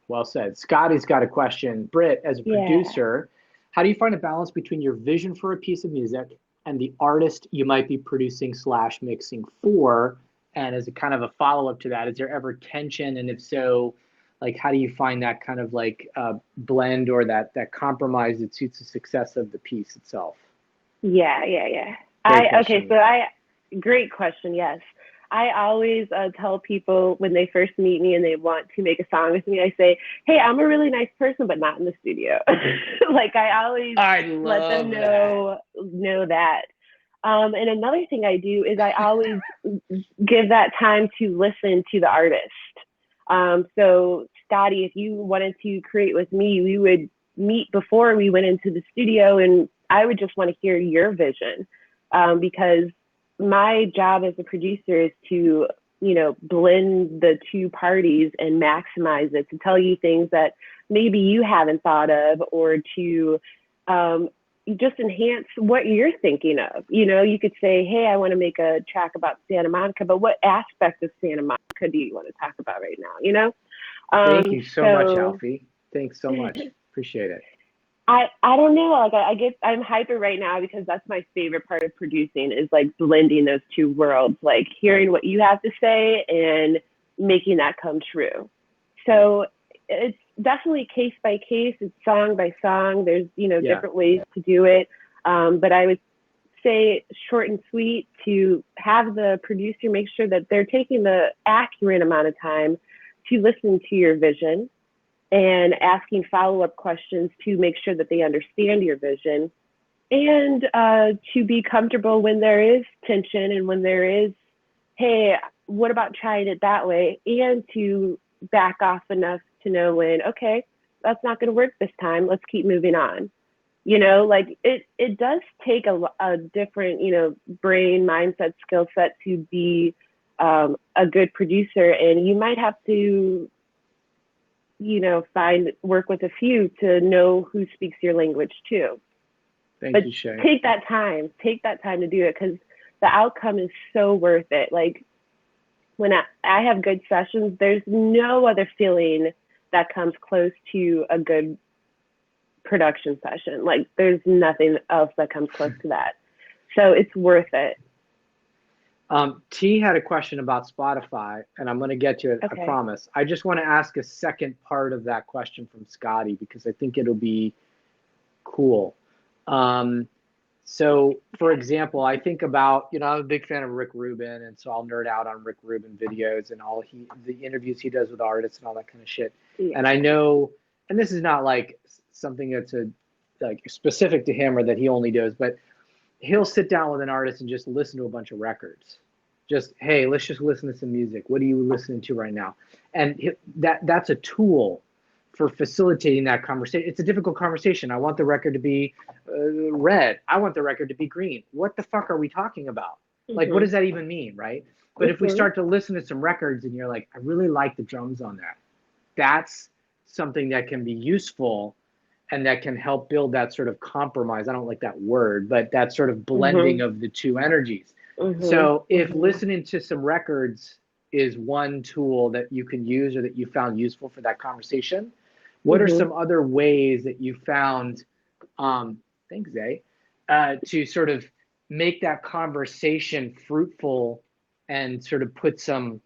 Well said. Scotty's got a question. Brit, as a producer, how do you find a balance between your vision for a piece of music and the artist you might be producing / mixing for? And as a kind of a follow-up to that, is there ever tension? And if so, like, how do you find that kind of like blend or that compromise that suits the success of the piece itself? Great question. Yes. I always tell people when they first meet me and they want to make a song with me, I say, hey, I'm a really nice person, but not in the studio. Like I always let them know that. And another thing I do is I always give that time to listen to the artist. So Scotty, if you wanted to create with me, we would meet before we went into the studio, and I would just want to hear your vision, because my job as a producer is to, you know, blend the two parties and maximize it, to tell you things that maybe you haven't thought of, or to just enhance what you're thinking of. You know, you could say, hey, I want to make a track about Santa Monica, but what aspect of Santa Monica do you want to talk about right now? You know? Thank you so much, Alfie. Thanks so much. Appreciate it. I don't know, like I'm hyper right now because that's my favorite part of producing, is like blending those two worlds, like hearing what you have to say and making that come true. So it's definitely case by case, it's song by song. There's, you know, different ways to do it. But I would say short and sweet, to have the producer make sure that they're taking the accurate amount of time to listen to your vision, and asking follow-up questions to make sure that they understand your vision, and to be comfortable when there is tension and when there is, hey, what about trying it that way? And to back off enough to know when, okay, that's not going to work this time. Let's keep moving on. You know, like it does take a different, you know, brain, mindset, skill set to be a good producer. And you might have to, you know, work with a few to know who speaks your language too. Thank you, Shay. Take that time to do it, because the outcome is so worth it. Like when I have good sessions, there's no other feeling that comes close to a good production session. Like there's nothing else that comes close to that. So it's worth it. T had a question about Spotify, and I'm going to get to it, okay. I promise. I just want to ask a second part of that question from Scotty, because I think it'll be cool. So, for example, I think about, you know, I'm a big fan of Rick Rubin, and so I'll nerd out on Rick Rubin videos and the interviews he does with artists and all that kind of shit. Yeah. And I know, and this is not like something that's like specific to him or that he only does, but he'll sit down with an artist and just listen to a bunch of records. Just, hey, let's just listen to some music. What are you listening to right now? And that's a tool for facilitating that conversation. It's a difficult conversation. I want the record to be red. I want the record to be green. What the fuck are we talking about? Mm-hmm. Like, what does that even mean, right? But if we start to listen to some records and you're like, I really like the drums on that, that's something that can be useful and that can help build that sort of compromise. I don't like that word, but that sort of blending of the two energies. So if listening to some records is one tool that you can use or that you found useful for that conversation, what are some other ways that you found, thanks, Zay, to sort of make that conversation fruitful and sort of put some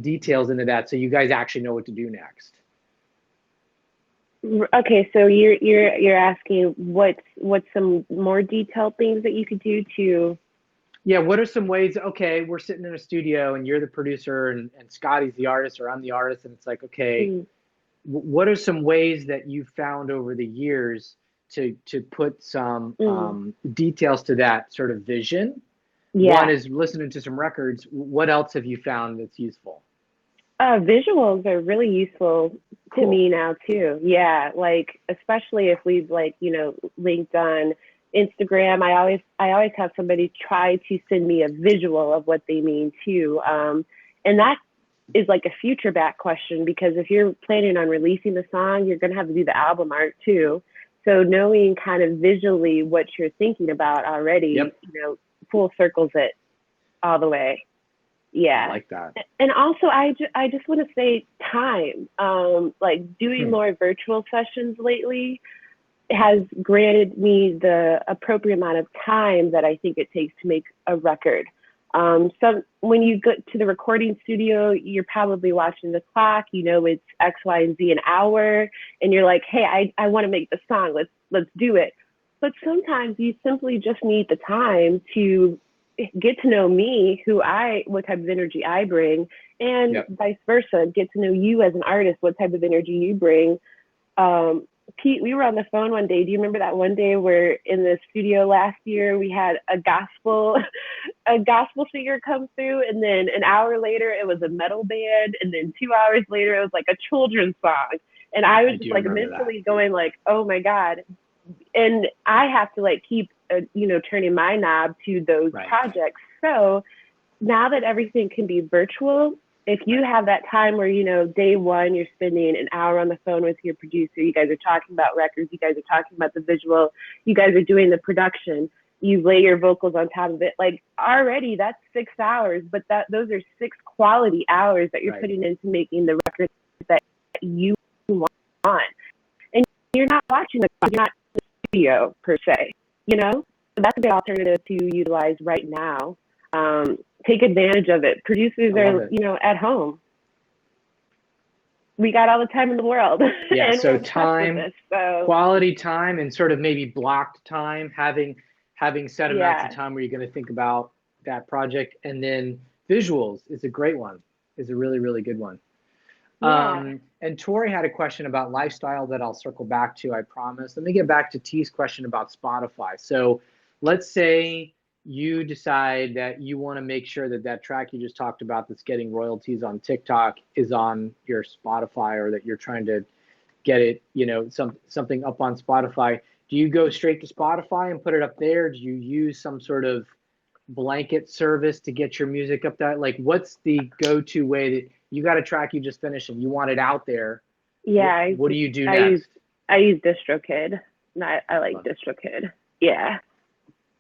details into that so you guys actually know what to do next? Okay, so you're asking what's some more detailed things that you could do to... Yeah, what are some ways, okay, we're sitting in a studio and you're the producer and Scotty's the artist or I'm the artist, and it's like, okay, what are some ways that you've found over the years to put some details to that sort of vision? Yeah. One is listening to some records. What else have you found that's useful? Visuals are really useful to me now too. Yeah, like especially if we've like, you know, linked on Instagram, I always have somebody try to send me a visual of what they mean too. And that is like a future back question, because if you're planning on releasing the song, you're gonna have to do the album art too. So knowing kind of visually what you're thinking about already, you know, full circles it all the way. Yeah. I like that. And also I just want to say time, like doing more virtual sessions lately has granted me the appropriate amount of time that I think it takes to make a record. So when you go to the recording studio, you're probably watching the clock, you know, it's X, Y, and Z an hour, and you're like, hey, I want to make the song, let's do it. But sometimes you simply just need the time to get to know me, what type of energy I bring, and vice versa, get to know you as an artist, what type of energy you bring. Pete, we were on the phone one day. Do you remember that one day where in the studio last year we had a gospel singer come through, and then an hour later it was a metal band, and then 2 hours later it was like a children's song, and I was just like mentally going like, oh my god, and I have to like keep turning my knob to those projects. So now that everything can be virtual, if you have that time where, day one, you're spending an hour on the phone with your producer, you guys are talking about records, you guys are talking about the visual, you guys are doing the production, you lay your vocals on top of it, like already that's 6 hours, but those are 6 quality hours that you're putting into making the record that you want. And you're not watching you're not in the studio per se, So that's a good alternative to utilize right now. Take advantage of it. Producers are, at home. We got all the time in the world. Yeah, and so time, quality time, and sort of maybe blocked time, having set amounts of time where you're going to think about that project. And then visuals is a great one, is a really, really good one. Yeah. And Tori had a question about lifestyle that I'll circle back to, I promise. Let me get back to T's question about Spotify. So let's say you decide that you want to make sure that that track you just talked about that's getting royalties on TikTok is on your Spotify, or that you're trying to get it, something up on Spotify. Do you go straight to Spotify and put it up there? Do you use some sort of blanket service to get your music up there? Like, what's the go-to way that you got a track you just finished and you want it out there? Yeah. What do you do next? I use DistroKid. I like DistroKid. Yeah.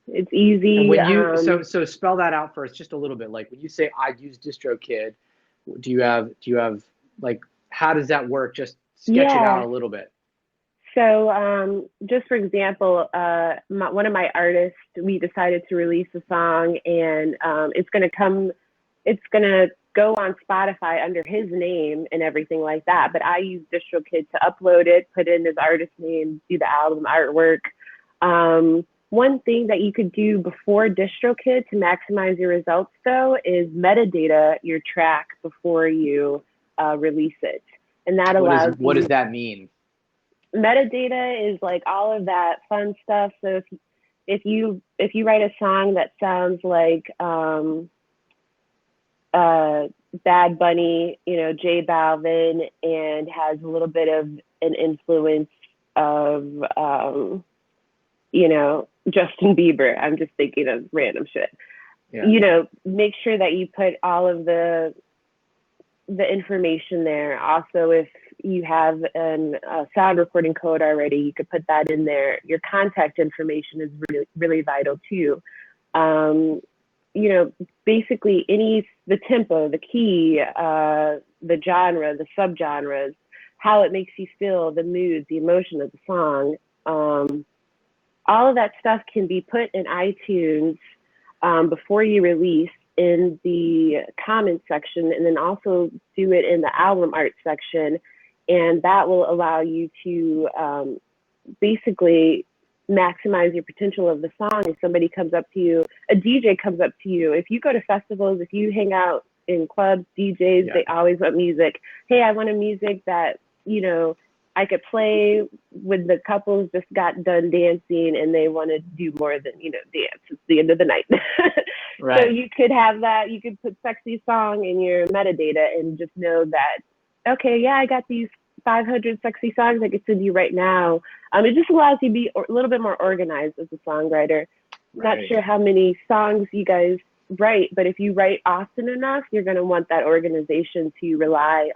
It's easy. And when you so spell that out for us just a little bit. Like when you say I use DistroKid, do you have like, how does that work? Just sketch it out a little bit. So just for example, one of my artists, we decided to release a song, and it's gonna go on Spotify under his name and everything like that. But I use DistroKid to upload it, put in his artist name, do the album artwork. One thing that you could do before DistroKid to maximize your results, though, is metadata your track before you release it, and that allows. What does that mean? Metadata is like all of that fun stuff. So if you write a song that sounds like Bad Bunny, J Balvin, and has a little bit of an influence of Justin Bieber. I'm just thinking of random shit. Yeah. Make sure that you put all of the information there. Also, if you have a sound recording code already, you could put that in there. Your contact information is really, really vital too. Basically the tempo, the key, the genre, the subgenres, how it makes you feel, the mood, the emotion of the song. All of that stuff can be put in iTunes before you release in the comments section, and then also do it in the album art section. And that will allow you to basically maximize your potential of the song. If somebody comes up to you, a DJ comes up to you, if you go to festivals, if you hang out in clubs, DJs, they always want music. Hey, I want a music that, I could play when the couples just got done dancing and they want to do more than, dance. It's the end of the night. Right. So you could have that. You could put sexy song in your metadata and just know that, okay, yeah, I got these 500 sexy songs I could send you right now. It just allows you to be a little bit more organized as a songwriter. Right. Not sure how many songs you guys write, but if you write often enough, you're going to want that organization to rely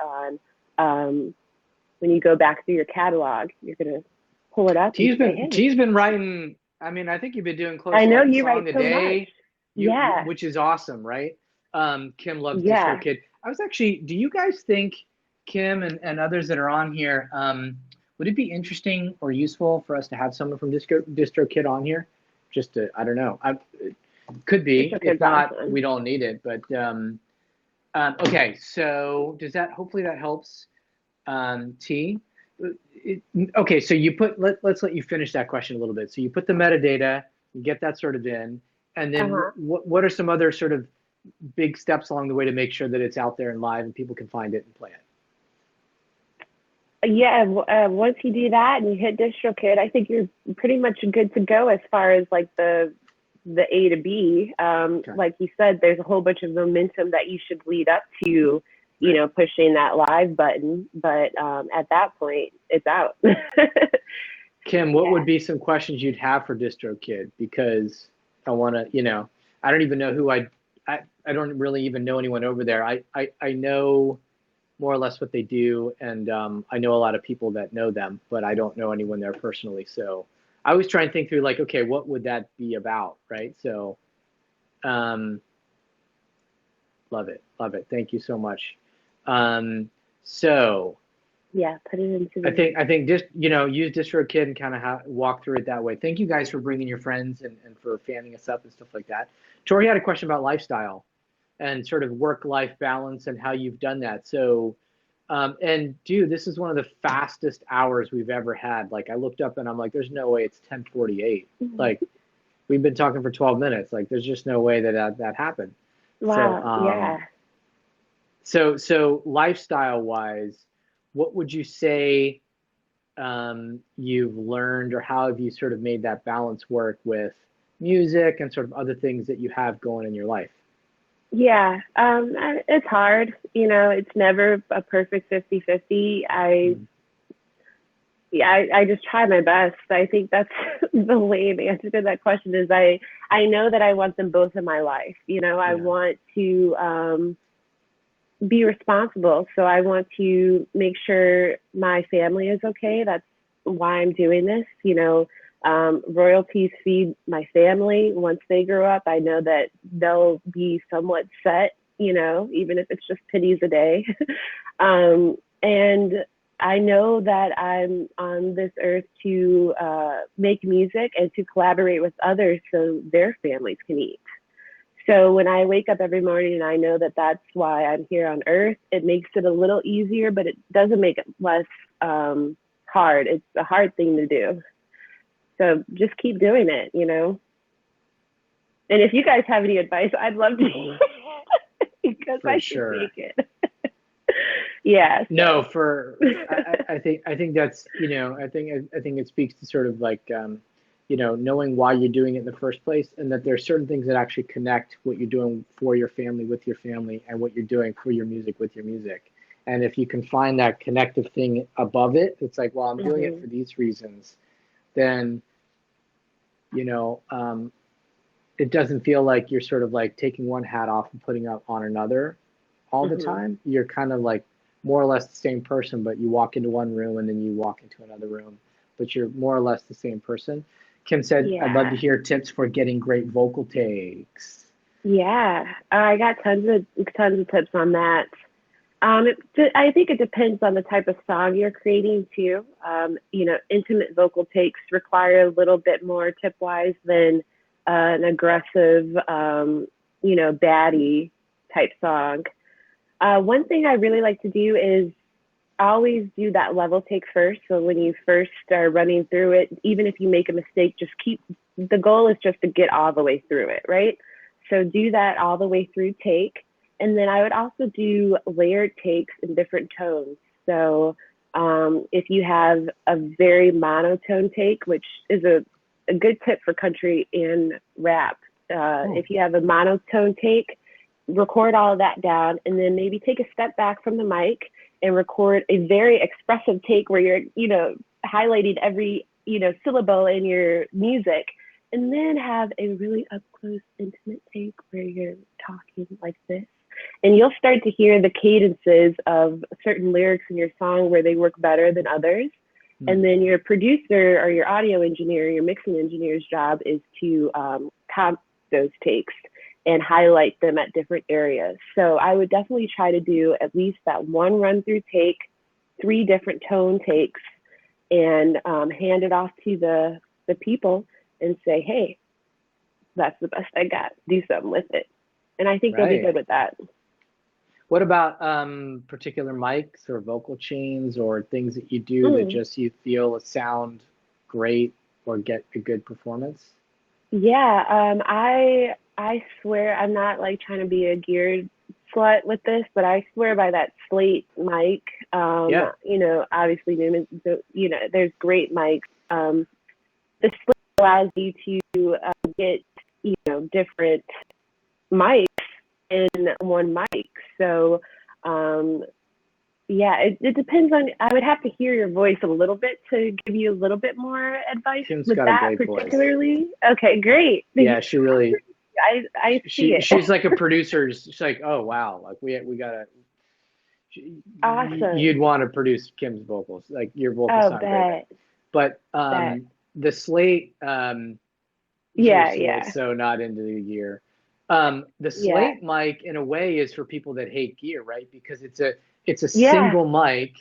on. When you go back through your catalog, you're going to pull it up. T's been writing. I mean, I think you've been doing close to a song a day. Yeah. Which is awesome, right? Kim loves DistroKid. I was actually, do you guys think, Kim and others that are on here, would it be interesting or useful for us to have someone from DistroKid on here? Just to, I don't know. It could be. If not, awesome. We don't need it. But okay, so hopefully that helps. T. Okay, so you put, let's let you finish that question a little bit. So you put the metadata, you get that sort of in, and then what are some other sort of big steps along the way to make sure that it's out there and live and people can find it and play it? Yeah, once you do that and you hit DistroKid, I think you're pretty much good to go as far as like the A to B. Okay. Like you said, there's a whole bunch of momentum that you should lead up to, you know, pushing that live button. But at that point, it's out. Kim, what would be some questions you'd have for DistroKid? Because I want to, you know, I don't even know who I don't really even know anyone over there. I know more or less what they do, and I know a lot of people that know them, but I don't know anyone there personally. So I always try and think through, like, okay, what would that be about, right? So, love it, love it. Thank you so much. So Yeah, put it into the. I think just, you know, use DistroKid and kind of walk through it that way. Thank you guys for bringing your friends and for fanning us up and stuff like that. Tori had a question about lifestyle and sort of work-life balance and how you've done that. So, and dude, this is one of the fastest hours we've ever had. Like, I looked up and I'm like, there's no way it's 10:48. Like, we've been talking for 12 minutes. Like, there's just no way that happened. Wow. Yeah. So lifestyle-wise, what would you say you've learned, or how have you sort of made that balance work with music and sort of other things that you have going in your life? Yeah, it's hard. You know, it's never a perfect 50-50. I just try my best. I think that's the lame answer to that question is I know that I want them both in my life. You know, I want to be responsible. So I want to make sure my family is okay. That's why I'm doing this. You know, royalties feed my family. Once they grow up, I know that they'll be somewhat set, you know, even if it's just pennies a day. And I know that I'm on this earth to make music and to collaborate with others so their families can eat. So when I wake up every morning and I know that that's why I'm here on earth, it makes it a little easier, but it doesn't make it less hard. It's a hard thing to do. So just keep doing it, you know? And if you guys have any advice, I'd love to hear it because I can take it. Yeah. So. No, I think that's, you know, I think it speaks to sort of like, you know, knowing why you're doing it in the first place, and that there are certain things that actually connect what you're doing for your family with your family, and what you're doing for your music with your music. And if you can find that connective thing above it, it's like, well, I'm doing it for these reasons, then, you know, it doesn't feel like you're sort of like taking one hat off and putting up on another all the time. You're kind of like more or less the same person, but you walk into one room and then you walk into another room, but you're more or less the same person. Kim said, I'd love to hear tips for getting great vocal takes. Yeah, I got tons of tips on that. I think it depends on the type of song you're creating too. You know, intimate vocal takes require a little bit more tip-wise than an aggressive, you know, baddie type song. One thing I really like to do is always do that level take first. So when you first start running through it, even if you make a mistake, the goal is just to get all the way through it, right? So do that all the way through take. And then I would also do layered takes in different tones. So if you have a very monotone take, which is a good tip for country and rap, if you have a monotone take, record all of that down, and then maybe take a step back from the mic and record a very expressive take where you're, you know, highlighting every, you know, syllable in your music, and then have a really up close, intimate take where you're talking like this. And you'll start to hear the cadences of certain lyrics in your song where they work better than others. And then your producer or your audio engineer, your mixing engineer's job is to comp those takes and highlight them at different areas. So I would definitely try to do at least that one run through take, 3 different tone takes, and hand it off to the people and say, hey, that's the best I got. Do something with it. And I think they'll be good with that. What about particular mics or vocal chains or things that you do that just you feel sound great or get a good performance? Yeah, I swear I'm not like trying to be a geared slut with this, but I swear by that Slate mic. Yeah. You know, obviously, you know, there's great mics. The Slate allows you to get, you know, different mics in one mic. So, yeah, it depends on. I would have to hear your voice a little bit to give you a little bit more advice Kim's with got that a great particularly. Voice. Okay, great. Yeah, she really. I see it. She's like a producer. She's like, oh wow, like we gotta. Awesome. You'd want to produce Kim's vocals. Like your vocals sound great. But the Slate. Yeah. So not into the gear. The Slate mic, in a way, is for people that hate gear, right? Because it's a single mic.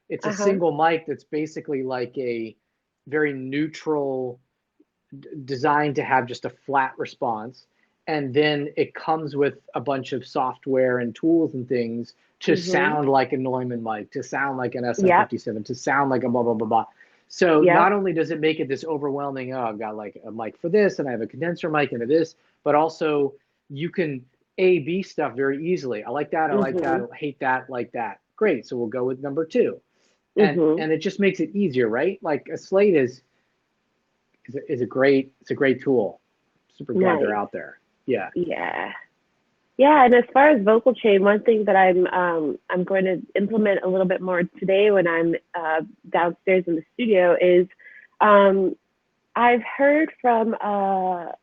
It's a single mic that's basically like a very neutral, designed to have just a flat response. And then it comes with a bunch of software and tools and things to sound like a Neumann mic, to sound like an SM57, to sound like a blah, blah, blah, blah. So not only does it make it this overwhelming, oh, I've got like a mic for this, and I have a condenser mic into this, but also you can A/B stuff very easily. I like that, I like that, I hate that, like that. Great, so we'll go with number 2. And it just makes it easier, right? Like a Slate is a great tool. Super glad they're out there. Yeah. Yeah, and as far as vocal chain, one thing that I'm going to implement a little bit more today when I'm downstairs in the studio is I've heard from a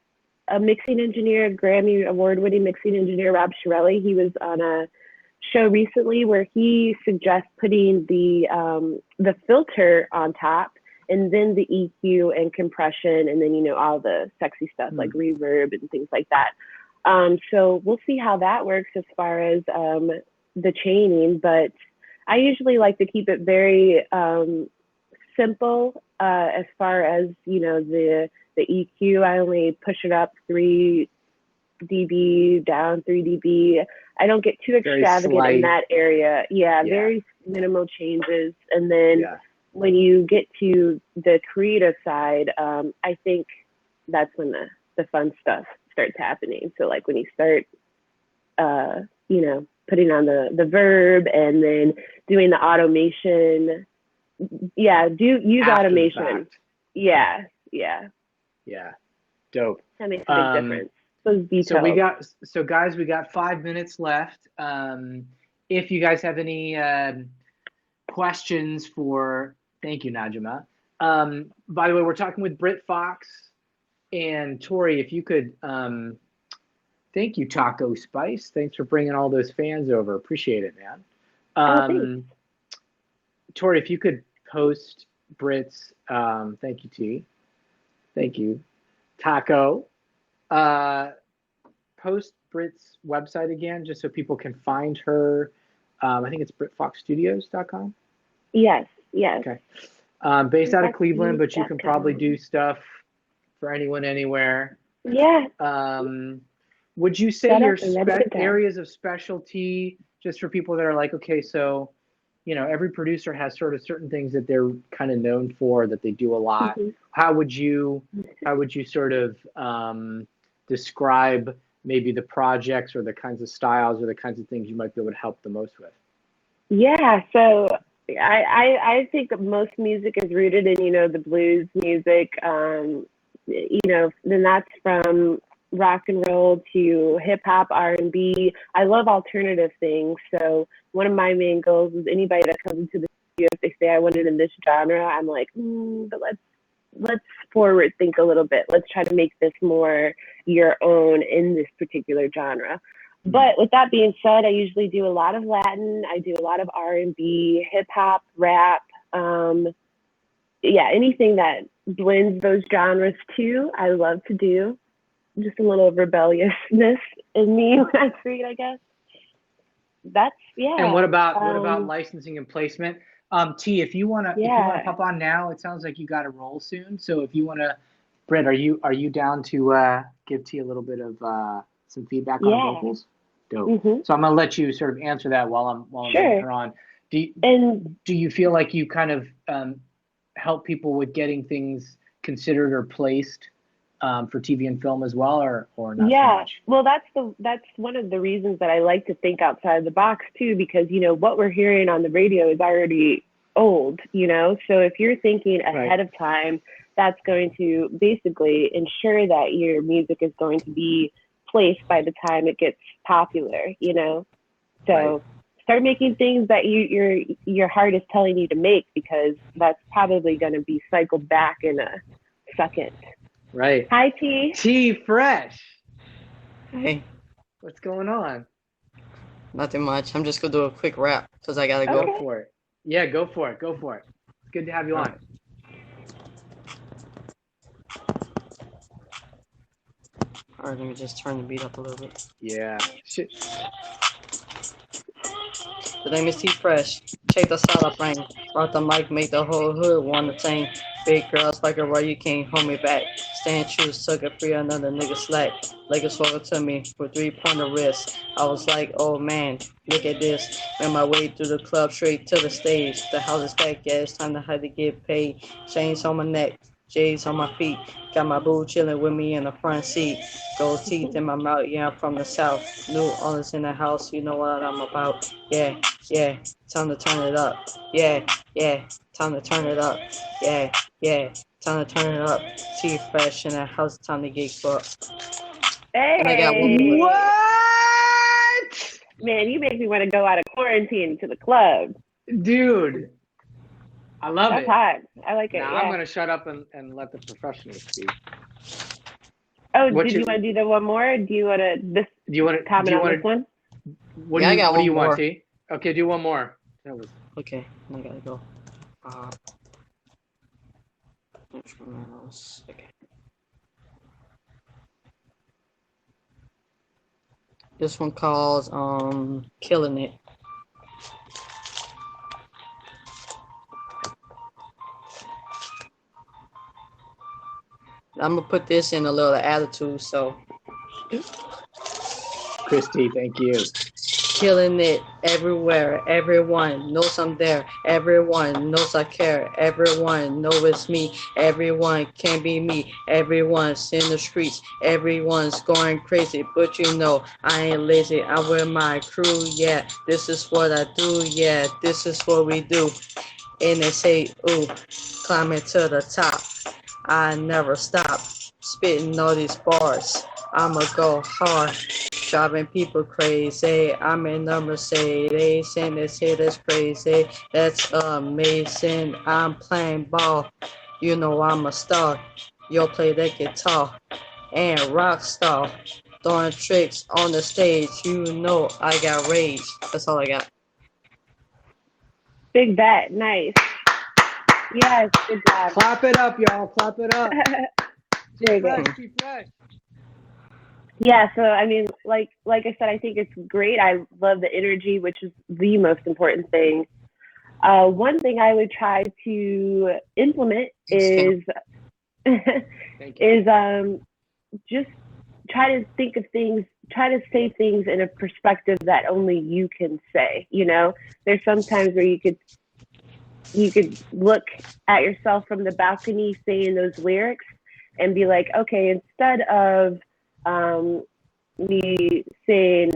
mixing engineer, Grammy award-winning mixing engineer, Rob Shirelli. He was on a show recently where he suggests putting the filter on top, and then the EQ and compression, and then, you know, all the sexy stuff like reverb and things like that. So we'll see how that works as far as the chaining, but I usually like to keep it very simple as far as, you know, the EQ. I only push it up 3 dB, down 3 dB. I don't get too extravagant in that area. Yeah, very minimal changes. And then when you get to the creative side, I think that's when the fun stuff starts happening. So like when you start, you know, putting on the verb and then doing the automation. Yeah, use After automation. Yeah. Dope. That makes a big difference. Those details. So guys, we got 5 minutes left. If you guys have any questions thank you, Najima. By the way, we're talking with Brit Fox and Tori. If you could, thank you, Taco Spice. Thanks for bringing all those fans over. Appreciate it, man. Tori, if you could post Brit's, thank you, T. Thank you, Taco. Post Brit's website again, just so people can find her. I think it's BritFoxStudios.com. Yes. Okay. Based out of Cleveland, but you can probably do stuff for anyone, anywhere. Yeah. Would you say your areas of specialty, just for people that are like, okay, so, you know, every producer has sort of certain things that they're kind of known for, that they do a lot. How would you sort of describe maybe the projects or the kinds of styles or the kinds of things you might be able to help the most with? Yeah, so I think that most music is rooted in, you know, the blues music. You know, then that's from rock and roll to hip hop, R&B. I love alternative things. So one of my main goals is anybody that comes into the studio, if they say I want it in this genre, I'm like, but let's forward think a little bit. Let's try to make this more your own in this particular genre. But with that being said, I usually do a lot of Latin. I do a lot of R&B, hip hop, rap. Yeah, anything that blends those genres too, I love to do. Just a little rebelliousness in me when I create, I guess. And what about licensing and placement? T, if you wanna pop on now, it sounds like you got to roll soon. So if you wanna, Brent, are you down to give T a little bit of some feedback on vocals? Dope. So I'm gonna let you sort of answer that while I'm bringing her on. Do you feel like you kind of help people with getting things considered or placed for TV and film as well, or not so Yeah, much? well, that's one of the reasons that I like to think outside the box too, because what we're hearing on the radio is already old, So if you're thinking ahead of time, that's going to basically ensure that your music is going to be placed by the time it gets popular, So start making things that your heart is telling you to make, because that's probably going to be cycled back in a second. Right. Hi, T. T Fresh. Hey, What's going on? nothing much. I'm just gonna do a quick rap because I gotta Go go. for it. Yeah, go for it. Go for it. It's good to have you on. All right, let me just turn the beat up a little bit. Yeah. Shit. The name is T Fresh. Check the style of frame. Brought the mic, make the whole hood wanna sing. Big girls like a roy, you can't hold me back. Stand true, sucker free, another nigga slack. Lakers forward to me with 3-pointer wrist. I was like, oh man, look at this. Made my way through the club straight to the stage. The house is packed, yeah, it's time to have to get paid. Chains on my neck, J's on my feet. Got my boo chilling with me in the front seat. Gold teeth in my mouth, yeah, I'm from the south. New Orleans in the house, you know what I'm about. Yeah, yeah, time to turn it up. Yeah, yeah, time to turn it up. Yeah, yeah, time to turn it up. T Fresh in the house, time to get fucked. Hey. And I got one more. What? Man, you make me want to go out of quarantine to the club. Dude. I love That's it. hot. I like it. Now Yeah. I'm going to shut up and let the professionals speak. Oh, What did you want to do the one more? Or do you want to Do you want to comment on this one? What Yeah, do I got what do you one want, more. T? Okay, do one more. That was Okay, I gotta go. Okay. This one calls Killing It. I'm gonna put this in a little attitude, so Christy, thank you. killing it everywhere. Everyone knows I'm there. Everyone knows I care. Everyone knows it's me. Everyone can be me. Everyone's in the streets. Everyone's going crazy. But I ain't lazy. I'm with my crew. Yeah, this is what I do. Yeah, this is what we do. And they say, ooh, climbing to the top. I never stop spitting all these bars. I'ma go hard, driving people crazy. I'm in the Mercedes, and they say that's crazy. That's amazing. I'm playing ball. I'm a star. You'll play the guitar and rock star. Throwing tricks on the stage. I got rage. That's all I got. Big bet. Nice. Yes, good job. Clap it up, y'all. Clap it up. Very good. Fresh, T Fresh. Yeah, so I mean, like I said, I think it's great. I love the energy, which is the most important thing. One thing I would try to implement is just try to think of things, try to say things in a perspective that only you can say. There's sometimes where you could look at yourself from the balcony saying those lyrics and be like, okay, instead of me saying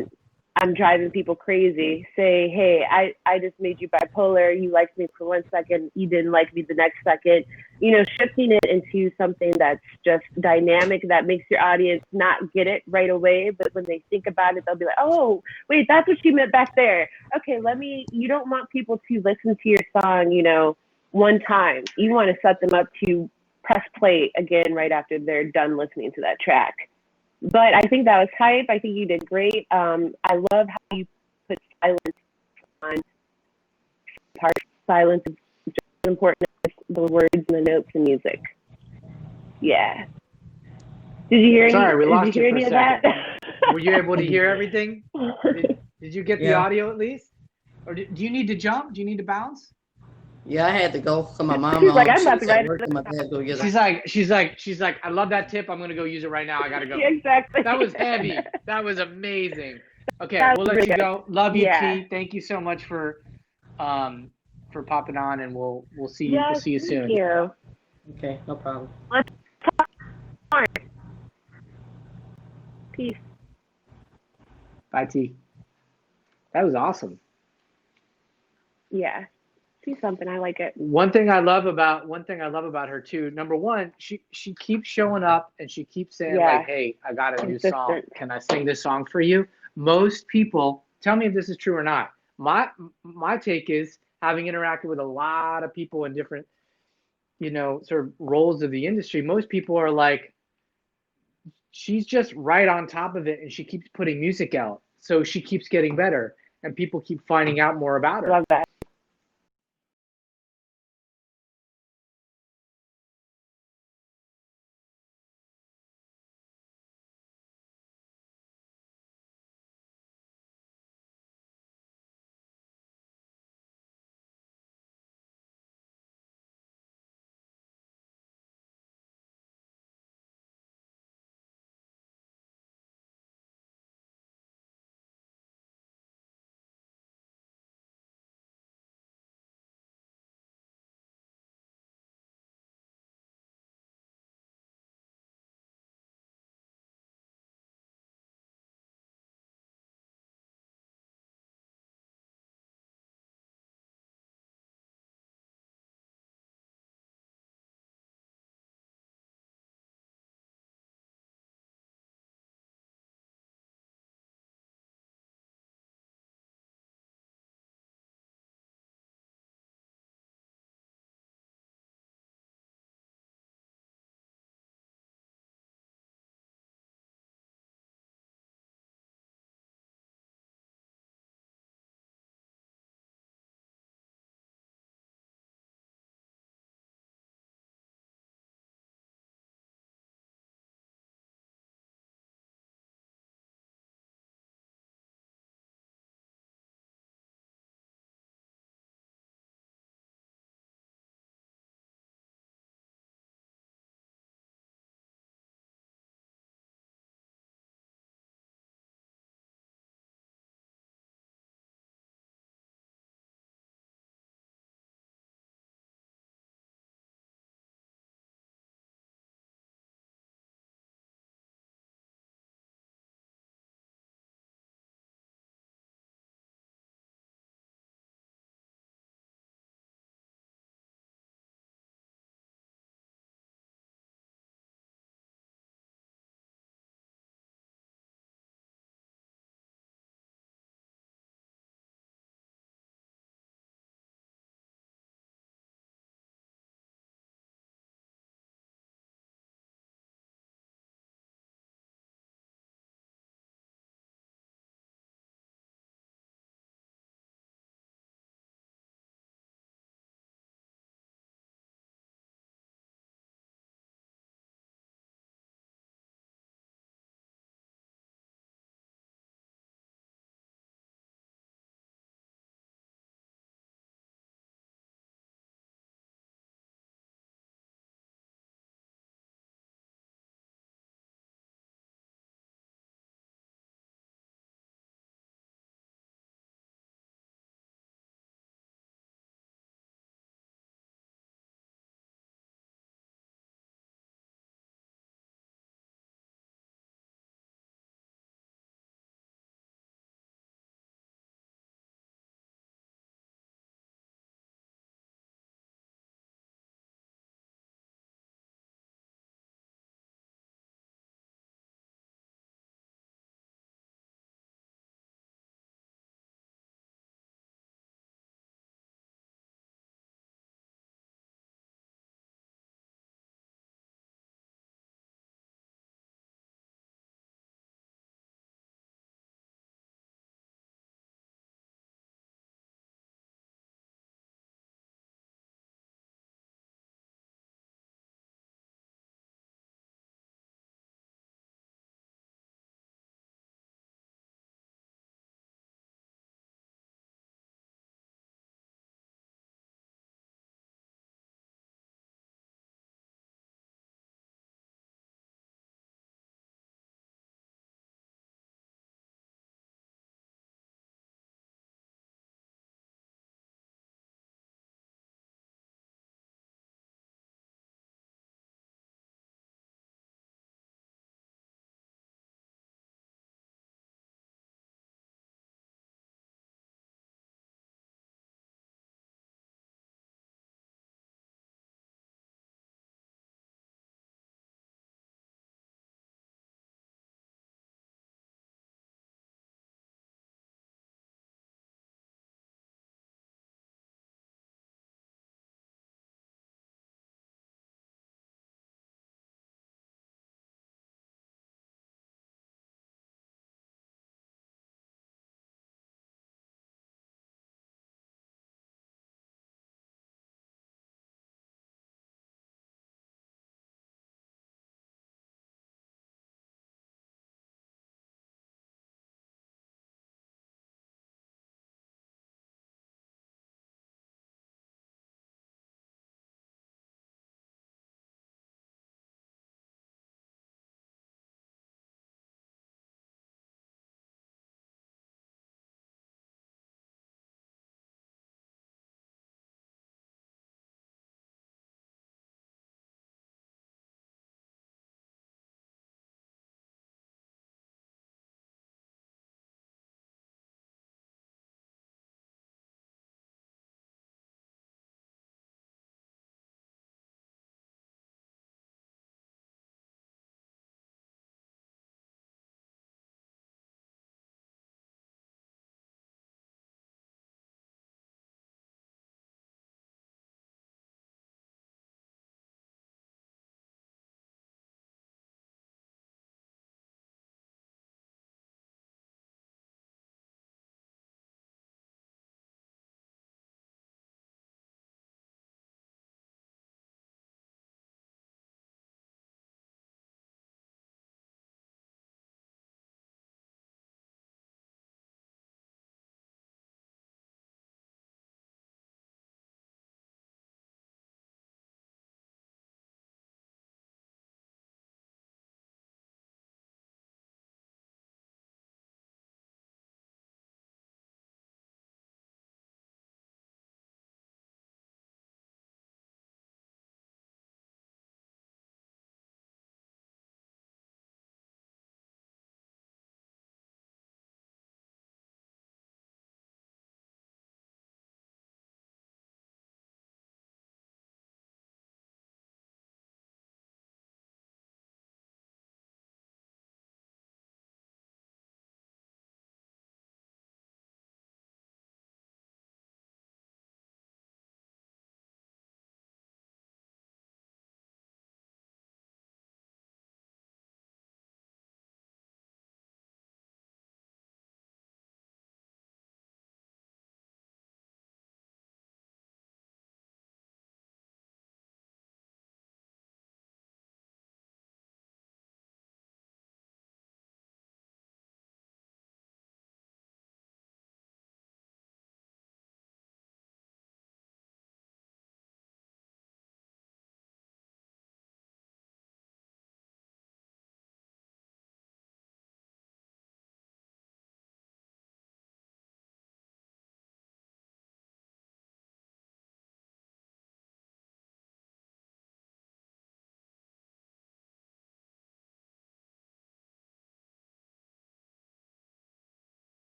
I'm driving people crazy, say, hey, I just made you bipolar. You liked me for 1 second, you didn't like me the next second. Shifting it into something that's just dynamic, that makes your audience not get it right away, but when they think about it, they'll be like, oh, wait, that's what you meant back there. Okay, you don't want people to listen to your song, one time. You want to set them up to press play again right after they're done listening to that track. But I think that was hype. I think you did great. I love how you put silence on part. Silence is just as important as the words and the notes and music. Yeah. Did you hear Sorry, we lost you for any a of that? second. Were you able to hear everything? Did you get the audio at least? Or do you need to jump? Do you need to bounce? Yeah, I had to go for my mom. She's like, I'm about to write it. She's like, I love that tip. I'm gonna go use it right now. I gotta go. Yeah, exactly. That was heavy. That was amazing. Okay, That we'll was let really you good. go. Love you, Yeah. T. Thank you so much for popping on, and we'll see you. Yes, We'll see you soon. Thank you. Okay, no problem. Let's talk more. Peace. Bye, T. That was awesome. Yeah. See something. I like it. One thing I love about her too. Number one, she keeps showing up and she keeps saying like, "Hey, I got a new song. Can I sing this song for you?" Most people, tell me if this is true or not. My take is, having interacted with a lot of people in different, sort of roles of the industry, most people are like, she's just right on top of it and she keeps putting music out. So she keeps getting better and people keep finding out more about her. Love that.